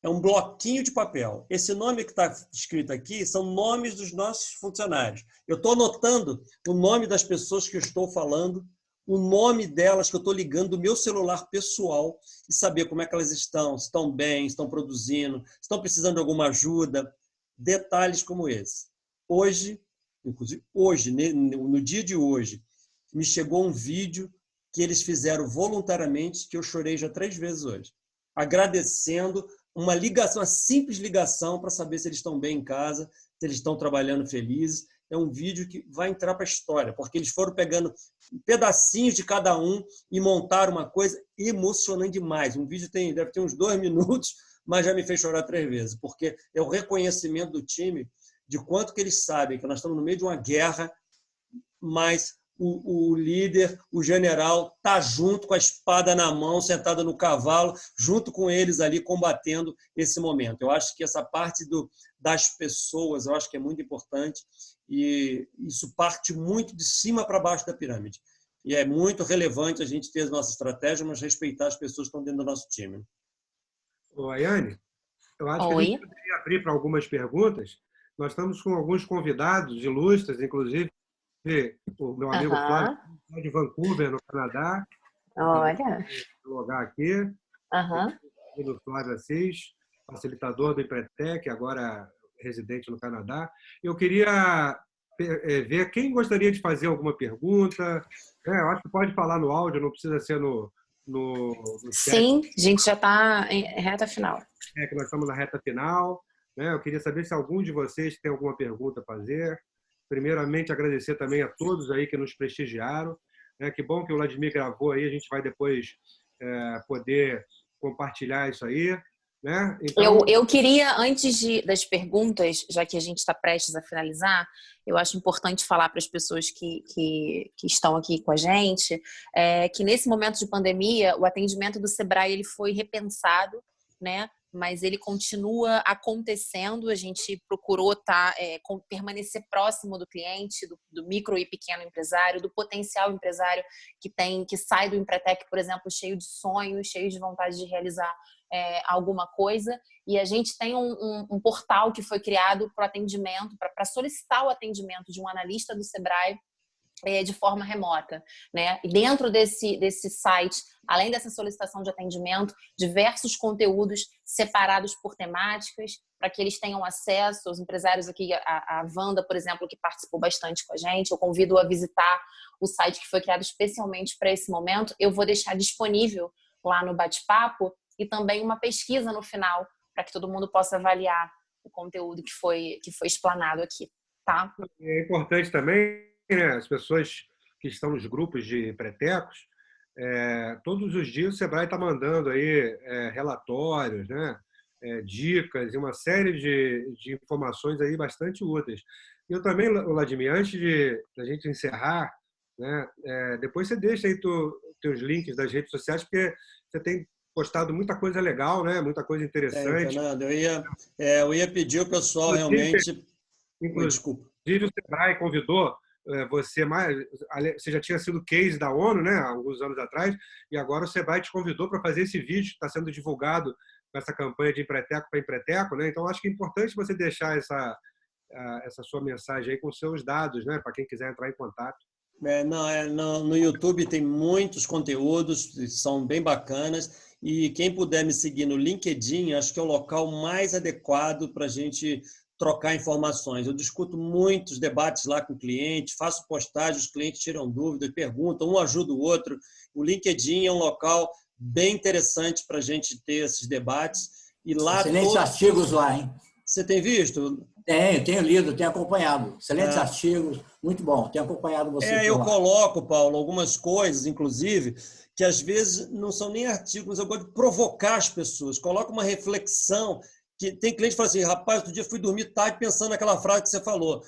A: É um bloquinho de papel. Esse nome que está escrito aqui são nomes dos nossos funcionários. Eu estou anotando o nome das pessoas que eu estou falando, o nome delas que eu estou ligando do meu celular pessoal e saber como é que elas estão, se estão bem, se estão produzindo, se estão precisando de alguma ajuda. Detalhes como esse. Hoje, inclusive hoje, no dia de hoje, me chegou um vídeo que eles fizeram voluntariamente, que eu chorei já 3 vezes hoje, agradecendo uma ligação, uma simples ligação para saber se eles estão bem em casa, se eles estão trabalhando felizes. É um vídeo que vai entrar para a história, porque eles foram pegando pedacinhos de cada um e montaram uma coisa emocionante demais. Um vídeo deve ter uns 2 minutos, mas já me fez chorar 3 vezes, porque é o reconhecimento do time de quanto que eles sabem que nós estamos no meio de uma guerra, mas o líder, o general, está junto com a espada na mão, sentado no cavalo, junto com eles ali, combatendo esse momento. Eu acho que essa parte das pessoas, eu acho que é muito importante e isso parte muito de cima para baixo da pirâmide. E é muito relevante a gente ter a nossa estratégia, mas respeitar as pessoas que estão dentro do nosso time.
C: Ô, Ayane, eu acho que a gente poderia abrir para algumas perguntas. Nós estamos com alguns convidados ilustres, inclusive o meu amigo Flávio, de Vancouver, no Canadá.
B: Olha.
C: Vou logar aqui. O Flávio Assis, facilitador do Empretec, agora residente no Canadá. Eu queria ver quem gostaria de fazer alguma pergunta. Eu acho que pode falar no áudio, não precisa ser no chat.
B: Sim, a gente já está em reta final.
C: Que nós estamos na reta final. Eu queria saber se algum de vocês tem alguma pergunta a fazer. Primeiramente, agradecer também a todos aí que nos prestigiaram. Que bom que o Vladimir gravou aí, a gente vai depois poder compartilhar isso aí. Então...
B: Eu queria, antes das perguntas, já que a gente está prestes a finalizar, eu acho importante falar para as pessoas que estão aqui com a gente que nesse momento de pandemia, o atendimento do Sebrae ele foi repensado, né? Mas ele continua acontecendo. A gente procurou permanecer próximo do cliente, do micro e pequeno empresário, do potencial empresário que sai do Empretec, por exemplo, cheio de sonhos, cheio de vontade de realizar alguma coisa. E a gente tem um portal que foi criado para atendimento, para solicitar o atendimento de um analista do Sebrae de forma remota, né? E dentro desse site, além dessa solicitação de atendimento, diversos conteúdos separados por temáticas, para que eles tenham acesso. Os empresários aqui, a Wanda, por exemplo, que participou bastante com a gente, eu convido a visitar o site que foi criado especialmente para esse momento. Eu vou deixar disponível lá no bate-papo e também uma pesquisa no final, para que todo mundo possa avaliar o conteúdo que foi explanado aqui, tá?
C: É importante também, as pessoas que estão nos grupos de pretecos, todos os dias o Sebrae está mandando aí relatórios, né? Dicas e uma série de informações aí bastante úteis. Eu também, Vladimir, antes da gente encerrar, né? Depois você deixa aí teus links das redes sociais, porque você tem postado muita coisa legal, né? Muita coisa interessante.
A: Fernando, eu ia pedir ao pessoal realmente...
C: Inclusive, o Sebrae convidou você já tinha sido case da ONU, né, há alguns anos atrás, e agora o Sebrae te convidou para fazer esse vídeo que está sendo divulgado com essa campanha de Empreteco para Empreteco, né? Então, acho que é importante você deixar essa sua mensagem aí com seus dados, né, para quem quiser entrar em contato.
A: No YouTube tem muitos conteúdos, são bem bacanas, e quem puder me seguir no LinkedIn, acho que é o local mais adequado para a gente trocar informações. Eu discuto muitos debates lá com o cliente, faço postagens, os clientes tiram dúvidas, perguntam, um ajuda o outro. O LinkedIn é um local bem interessante para a gente ter esses debates. E lá
E: excelentes artigos lá, hein?
A: Você tem visto?
E: Tenho lido, tenho acompanhado. Excelentes artigos, muito bom. Tenho acompanhado você.
A: Eu coloco, Paulo, algumas coisas, inclusive, que às vezes não são nem artigos, mas eu gosto de provocar as pessoas. Coloco uma reflexão. Que tem cliente que fala assim, rapaz, outro dia fui dormir tarde pensando naquela frase que você falou.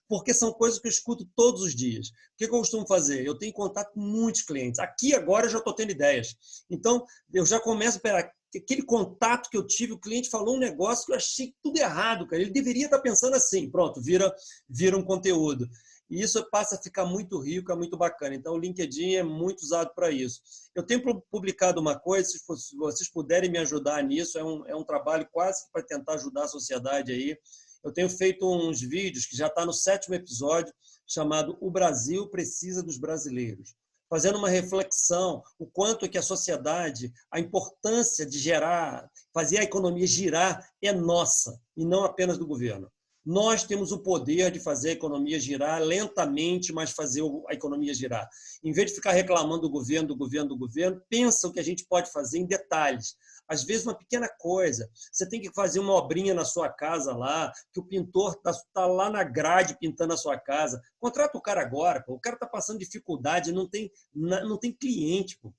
A: Porque são coisas que eu escuto todos os dias. O que eu costumo fazer? Eu tenho contato com muitos clientes. Aqui agora eu já estou tendo ideias. Então, eu já começo a aquele contato que eu tive, o cliente falou um negócio que eu achei tudo errado, cara. Ele deveria estar pensando assim. Pronto, vira um conteúdo. E isso passa a ficar muito rico, é muito bacana. Então, o LinkedIn é muito usado para isso. Eu tenho publicado uma coisa, se vocês puderem me ajudar nisso, é um trabalho quase para tentar ajudar a sociedade aí. Eu tenho feito uns vídeos, que já está no 7º episódio, chamado O Brasil Precisa dos Brasileiros, fazendo uma reflexão, o quanto que a sociedade, a importância de fazer a economia girar é nossa, e não apenas do governo. Nós temos o poder de fazer a economia girar lentamente, mas fazer a economia girar. Em vez de ficar reclamando do governo, pensa o que a gente pode fazer em detalhes. Às vezes, uma pequena coisa. Você tem que fazer uma obrinha na sua casa lá, que o pintor está lá na grade pintando a sua casa. Contrata o cara agora, pô. O cara está passando dificuldade, não tem cliente. Pô.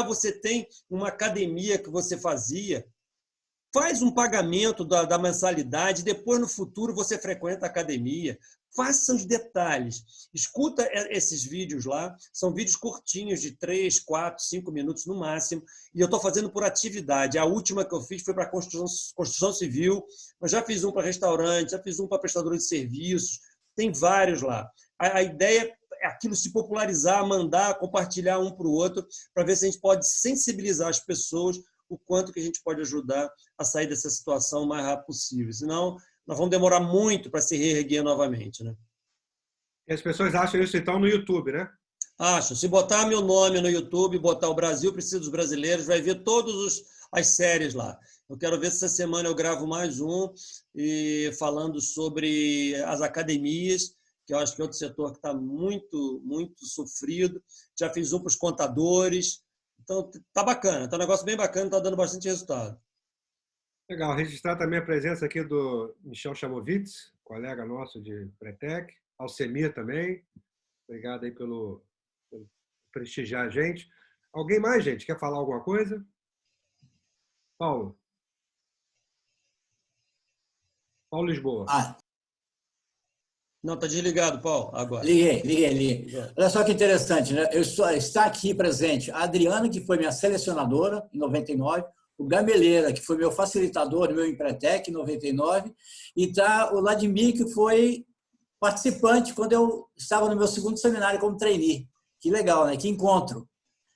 A: Você tem uma academia que você fazia, faz um pagamento da mensalidade, depois no futuro você frequenta a academia. Faça os detalhes. Escuta esses vídeos lá, são vídeos curtinhos de 3, 4, 5 minutos no máximo, e eu estou fazendo por atividade. A última que eu fiz foi para construção civil, mas já fiz um para restaurante, já fiz um para prestador de serviços, tem vários lá. A ideia é aquilo se popularizar, mandar, compartilhar um para o outro, para ver se a gente pode sensibilizar as pessoas o quanto que a gente pode ajudar a sair dessa situação o mais rápido possível. Senão, nós vamos demorar muito para se reerguer novamente. Né?
C: E as pessoas acham isso, então, no YouTube, né?
A: Acho. Se botar meu nome no YouTube, botar o Brasil Precisa dos Brasileiros, vai ver todas as séries lá. Eu quero ver se essa semana eu gravo mais um, falando sobre as academias, que eu acho que é outro setor que está muito, muito sofrido. Já fiz um para os contadores. Então, tá bacana, tá um negócio bem bacana, tá dando bastante resultado.
C: Legal. Registrar também a presença aqui do Michel Chamovitz, colega nosso de Pretec, Alcemir também. Obrigado aí pelo prestigiar a gente. Alguém mais, gente? Quer falar alguma coisa? Paulo. Paulo Lisboa.
A: Não, tá desligado, Paulo, agora.
E: Liguei. Olha só que interessante, né? Está aqui presente a Adriana, que foi minha selecionadora em 99, o Gameleira, que foi meu facilitador no meu Empretec em 99, e está o Vladimir, que foi participante quando eu estava no meu 2º seminário como trainee. Que legal, né? Que encontro.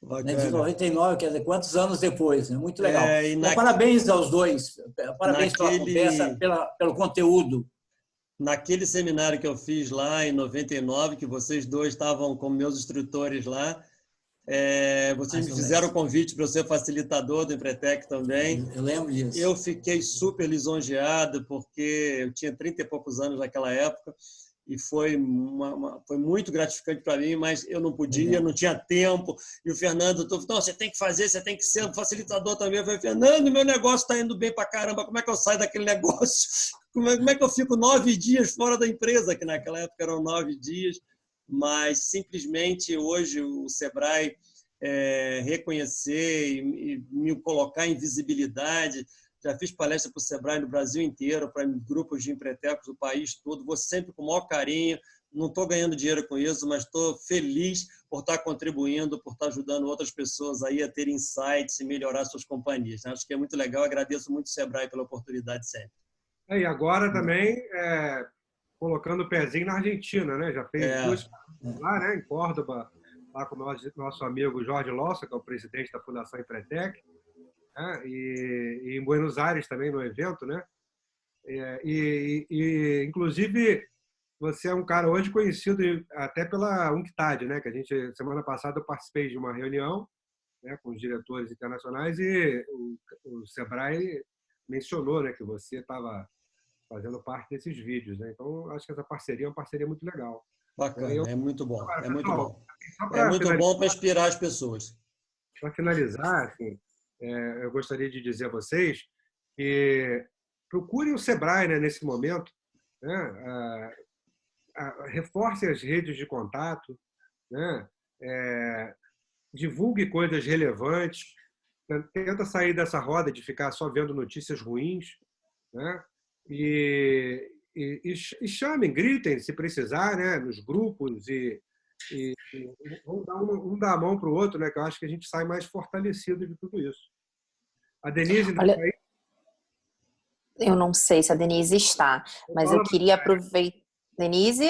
E: Né? De 99, quer dizer, quantos anos depois? Né? Muito legal. Então, parabéns aos dois. Parabéns pela conversa, pelo conteúdo.
A: Naquele seminário que eu fiz lá em 99, que vocês dois estavam como meus instrutores lá, vocês me fizeram o convite para eu ser facilitador do Empretec também.
E: Eu lembro disso.
A: Eu fiquei super lisonjeado, porque eu tinha 30 e poucos anos naquela época, e foi muito gratificante para mim, mas eu não podia, não tinha tempo. E o Fernando falou, não, você tem que fazer, você tem que ser um facilitador também. Eu falei, Fernando, meu negócio está indo bem para caramba, como é que eu saio daquele negócio? Como é que eu fico 9 dias fora da empresa, que naquela época eram 9 dias, mas simplesmente hoje o Sebrae reconhecer e me colocar em visibilidade. Já fiz palestra para o Sebrae no Brasil inteiro, para grupos de empretecos do país todo, vou sempre com o maior carinho, não estou ganhando dinheiro com isso, mas estou feliz por estar contribuindo, por estar ajudando outras pessoas aí a terem insights e melhorar suas companhias. Acho que é muito legal, agradeço muito o Sebrae pela oportunidade sempre.
C: E agora também colocando o pezinho na Argentina, né? Já fez
A: É,
C: 2 lá, né? Em Córdoba, lá com o nosso amigo Jorge Lossa, que é o presidente da Fundação Empretec, né? E em Buenos Aires também no evento, né? Inclusive, você é um cara hoje conhecido até pela UNCTAD, né? Que a gente, semana passada, eu participei de uma reunião, né, com os diretores internacionais e o Sebrae mencionou, né, que você estava fazendo parte desses vídeos, né? Então, acho que essa parceria é uma parceria muito legal.
A: bacana, é muito bom, é muito
C: Pessoal,
A: bom.
C: só
A: É
C: para
A: muito
C: finalizar,
A: bom para inspirar as pessoas.
C: assim, eu gostaria de dizer a vocês que procurem o Sebrae, né, nesse momento, né? Reforce as redes de contato, né? Divulgue coisas relevantes, tenta sair dessa roda de ficar só vendo notícias ruins, né? E chamem, gritem se precisar, né? Nos grupos e vamos dar um dar a mão para o outro, né? Que eu acho que a gente sai mais fortalecido de tudo isso. A Denise ainda está
B: Olha,
C: aí?
B: eu não sei se a Denise está, mas eu
C: Fala,
B: queria aproveitar. Denise?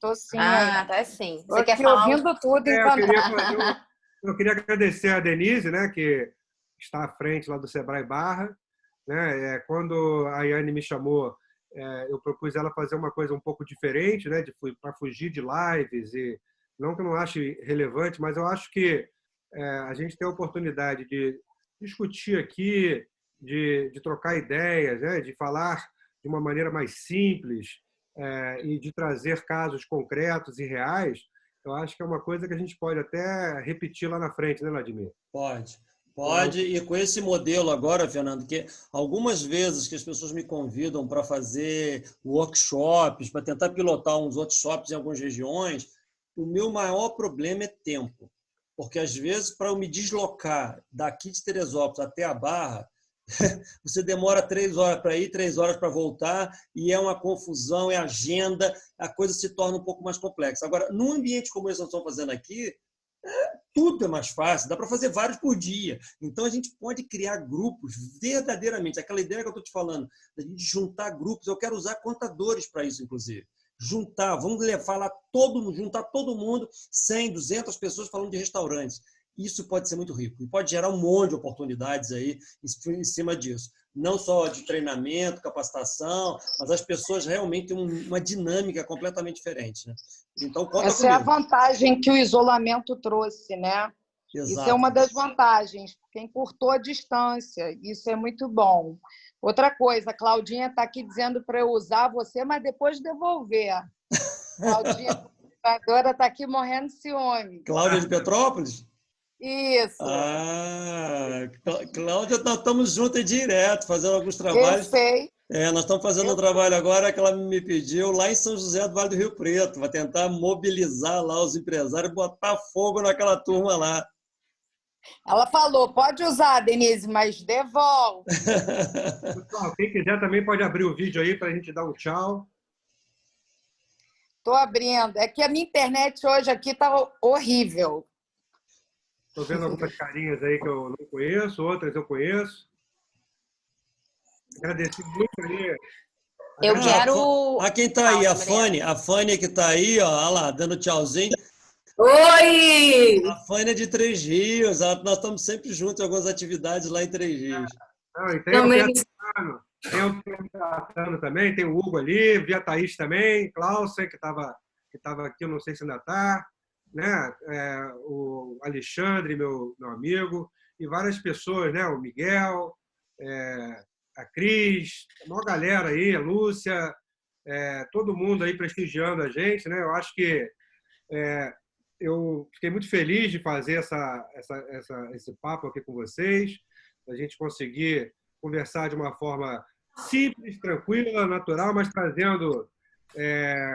F: Tô sim
B: Ah,
F: aí.
B: tá sim.
F: Tô
B: Você quer
F: aqui
B: falar?
F: ouvindo tudo
C: eu queria
F: encantada.
C: eu queria agradecer a Denise, né? Que está à frente lá do Sebrae Barra, né? Quando a Yane me chamou, eu propus ela fazer uma coisa um pouco diferente, né? Para fugir de lives e não que eu não ache relevante, mas eu acho que a gente tem a oportunidade de discutir aqui, de trocar ideias, né? De falar de uma maneira mais simples e de trazer casos concretos e reais. Eu acho que é uma coisa que a gente pode até repetir lá na frente, né, Vladimir?
A: Pode.
C: Eu acho
A: Pode, e com esse modelo agora, Fernando, que algumas vezes que as pessoas me convidam para fazer workshops, para tentar pilotar uns workshops em algumas regiões, o meu maior problema é tempo. Porque, às vezes, para eu me deslocar daqui de Teresópolis até a Barra, você demora 3 horas para ir, 3 horas para voltar, e é uma confusão, é agenda, a coisa se torna um pouco mais complexa. Agora, num ambiente como esse que nós estamos fazendo aqui, tudo é mais fácil, dá para fazer vários por dia. Então, a gente pode criar grupos verdadeiramente. Aquela ideia que eu estou te falando, da gente juntar grupos, eu quero usar contadores para isso, inclusive. Juntar, vamos falar juntar todo mundo, 100, 200 pessoas falando de restaurantes. Isso pode ser muito rico e pode gerar um monte de oportunidades aí em cima disso. Não só de treinamento, capacitação, mas as pessoas realmente têm uma dinâmica completamente diferente, né? Então, conta
F: Essa é a
A: comigo.
F: vantagem que o isolamento trouxe, né? Isso é
A: Exato.
F: uma das vantagens, porque encurtou a distância. Isso é muito bom. Outra coisa, a Claudinha está aqui dizendo para eu usar você, mas depois devolver. Claudinha, computadora, está aqui morrendo de ciúme.
A: Cláudia de Petrópolis?
F: Isso.
A: Cláudia, nós estamos juntos direto, fazendo alguns
F: Eu
A: trabalhos.
F: sei.
A: Nós estamos fazendo um trabalho agora que ela me pediu lá em São José do Vale do Rio Preto, vai tentar mobilizar lá os empresários, botar fogo naquela turma lá.
F: Ela falou, pode usar, Denise, mas devolve.
C: Pessoal, quem quiser também pode abrir o vídeo aí para a gente dar um tchau.
F: Estou abrindo. É que a minha internet hoje aqui está horrível.
C: Estou vendo algumas carinhas aí que eu não conheço, outras eu conheço. Agradeci muito aí.
B: Eu quero.
A: Quem está aí? A Fânia que está aí, ó, olha lá, dando tchauzinho.
G: Oi!
A: A Fânia é de Três Rios, nós estamos sempre juntos em algumas atividades lá em Três Rios.
C: Não, e tem o Beatano também, tem o Hugo ali, vi a Thaís também, Clausen, que estava aqui, eu não sei se ainda está, né? O Alexandre, meu amigo, e várias pessoas, né? O Miguel, a Cris, a maior galera aí, a Lúcia, todo mundo aí prestigiando a gente, né? Eu acho que eu fiquei muito feliz de fazer esse papo aqui com vocês, a gente conseguir conversar de uma forma simples, tranquila, natural, mas trazendo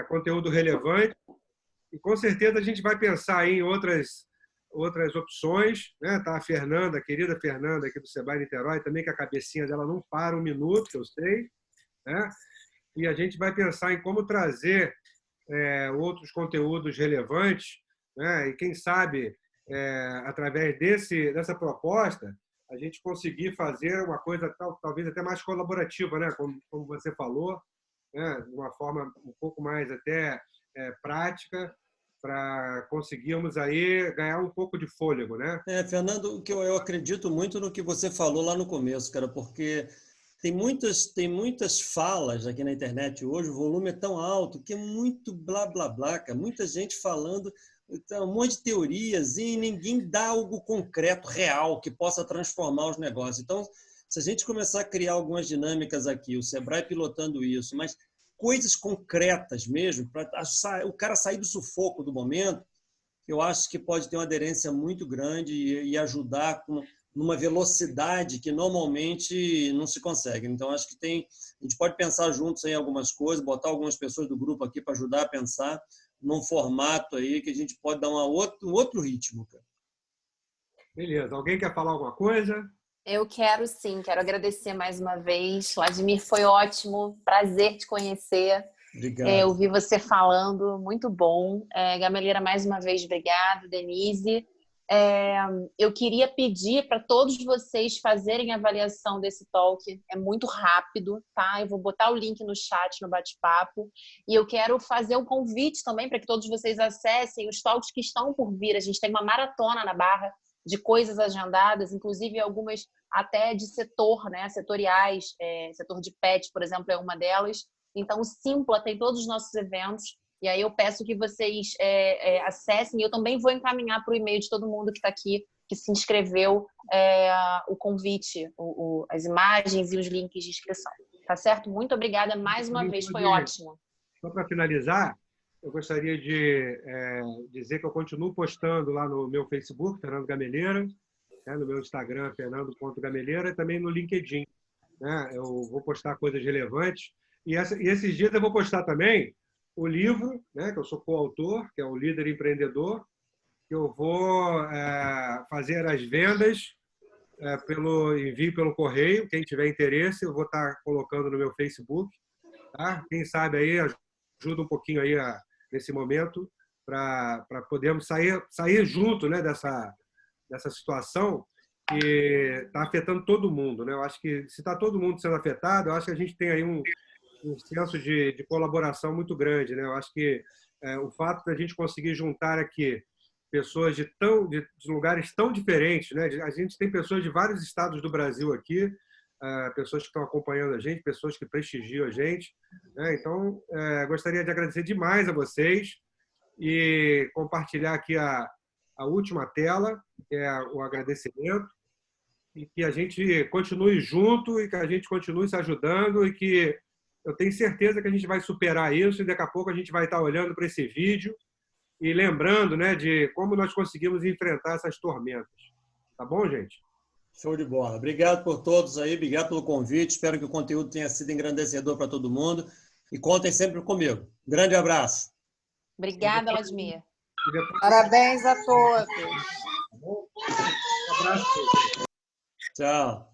C: conteúdo relevante. E com certeza a gente vai pensar em outras opções, né? Tá a Fernanda, a querida Fernanda aqui do Sebrae Niterói, também que a cabecinha dela não para um minuto, que eu sei, né? E a gente vai pensar em como trazer outros conteúdos relevantes, né? E quem sabe, através dessa proposta, a gente conseguir fazer uma coisa talvez até mais colaborativa, né? Como você falou, né, de uma forma um pouco mais até prática, para conseguirmos aí ganhar um pouco de fôlego, né?
A: Fernando, que eu acredito muito no que você falou lá no começo, cara, porque tem muitas falas aqui na internet hoje, o volume é tão alto que é muito blá, blá, blá, cara. Muita gente falando, um monte de teorias e ninguém dá algo concreto, real, que possa transformar os negócios. Então, se a gente começar a criar algumas dinâmicas aqui, o Sebrae pilotando isso, mas coisas concretas mesmo, para o cara sair do sufoco do momento, eu acho que pode ter uma aderência muito grande e ajudar numa velocidade que normalmente não se consegue. Então, acho que a gente pode pensar juntos em algumas coisas, botar algumas pessoas do grupo aqui para ajudar a pensar num formato aí que a gente pode dar um outro ritmo. Cara.
C: Beleza. Alguém quer falar alguma coisa?
B: Eu quero sim, quero agradecer mais uma vez. Vladimir, foi ótimo, prazer te conhecer.
A: Obrigado.
B: Ouvir você falando, muito bom. Gameleira, mais uma vez, obrigada. Denise. Eu queria pedir para todos vocês fazerem a avaliação desse talk. É muito rápido, tá? Eu vou botar o link no chat, no bate-papo. E eu quero fazer um convite também para que todos vocês acessem os talks que estão por vir. A gente tem uma maratona na Barra de coisas agendadas, inclusive algumas até de setor, né? Setoriais. Setor de pet, por exemplo, é uma delas. Então, o Simpla tem todos os nossos eventos. E aí eu peço que vocês acessem. E eu também vou encaminhar para o e-mail de todo mundo que está aqui, que se inscreveu, o convite, as imagens e os links de inscrição. Tá certo? Muito obrigada mais uma vez. Foi ótimo.
C: Só para finalizar, eu gostaria de dizer que eu continuo postando lá no meu Facebook, Fernando Gameleira, né, no meu Instagram, fernando.gameleira, e também no LinkedIn. Né? Eu vou postar coisas relevantes. E esses dias eu vou postar também o livro, né, que eu sou coautor, que é o Líder Empreendedor, que eu vou fazer as vendas pelo envio pelo correio. Quem tiver interesse, eu vou estar colocando no meu Facebook. Tá? Quem sabe aí ajuda um pouquinho aí nesse momento para podermos sair junto, né, dessa situação que está afetando todo mundo. Né? Eu acho que se está todo mundo sendo afetado, eu acho que a gente tem aí um senso de colaboração muito grande. Né? Eu acho que o fato da gente conseguir juntar aqui pessoas de lugares tão diferentes, né? A gente tem pessoas de vários estados do Brasil aqui, pessoas que estão acompanhando a gente, pessoas que prestigiam a gente. Né? Então, gostaria de agradecer demais a vocês e compartilhar aqui a última tela, que é o agradecimento, e que a gente continue junto e que a gente continue se ajudando e que eu tenho certeza que a gente vai superar isso e daqui a pouco a gente vai estar olhando para esse vídeo e lembrando, né, de como nós conseguimos enfrentar essas tormentas. Tá bom, gente?
A: Show de bola. Obrigado por todos aí, obrigado pelo convite. Espero que o conteúdo tenha sido engrandecedor para todo mundo. E contem sempre comigo. Grande abraço.
B: Obrigada, Vladimir.
F: Parabéns a todos.
C: Um abraço.
A: Tchau.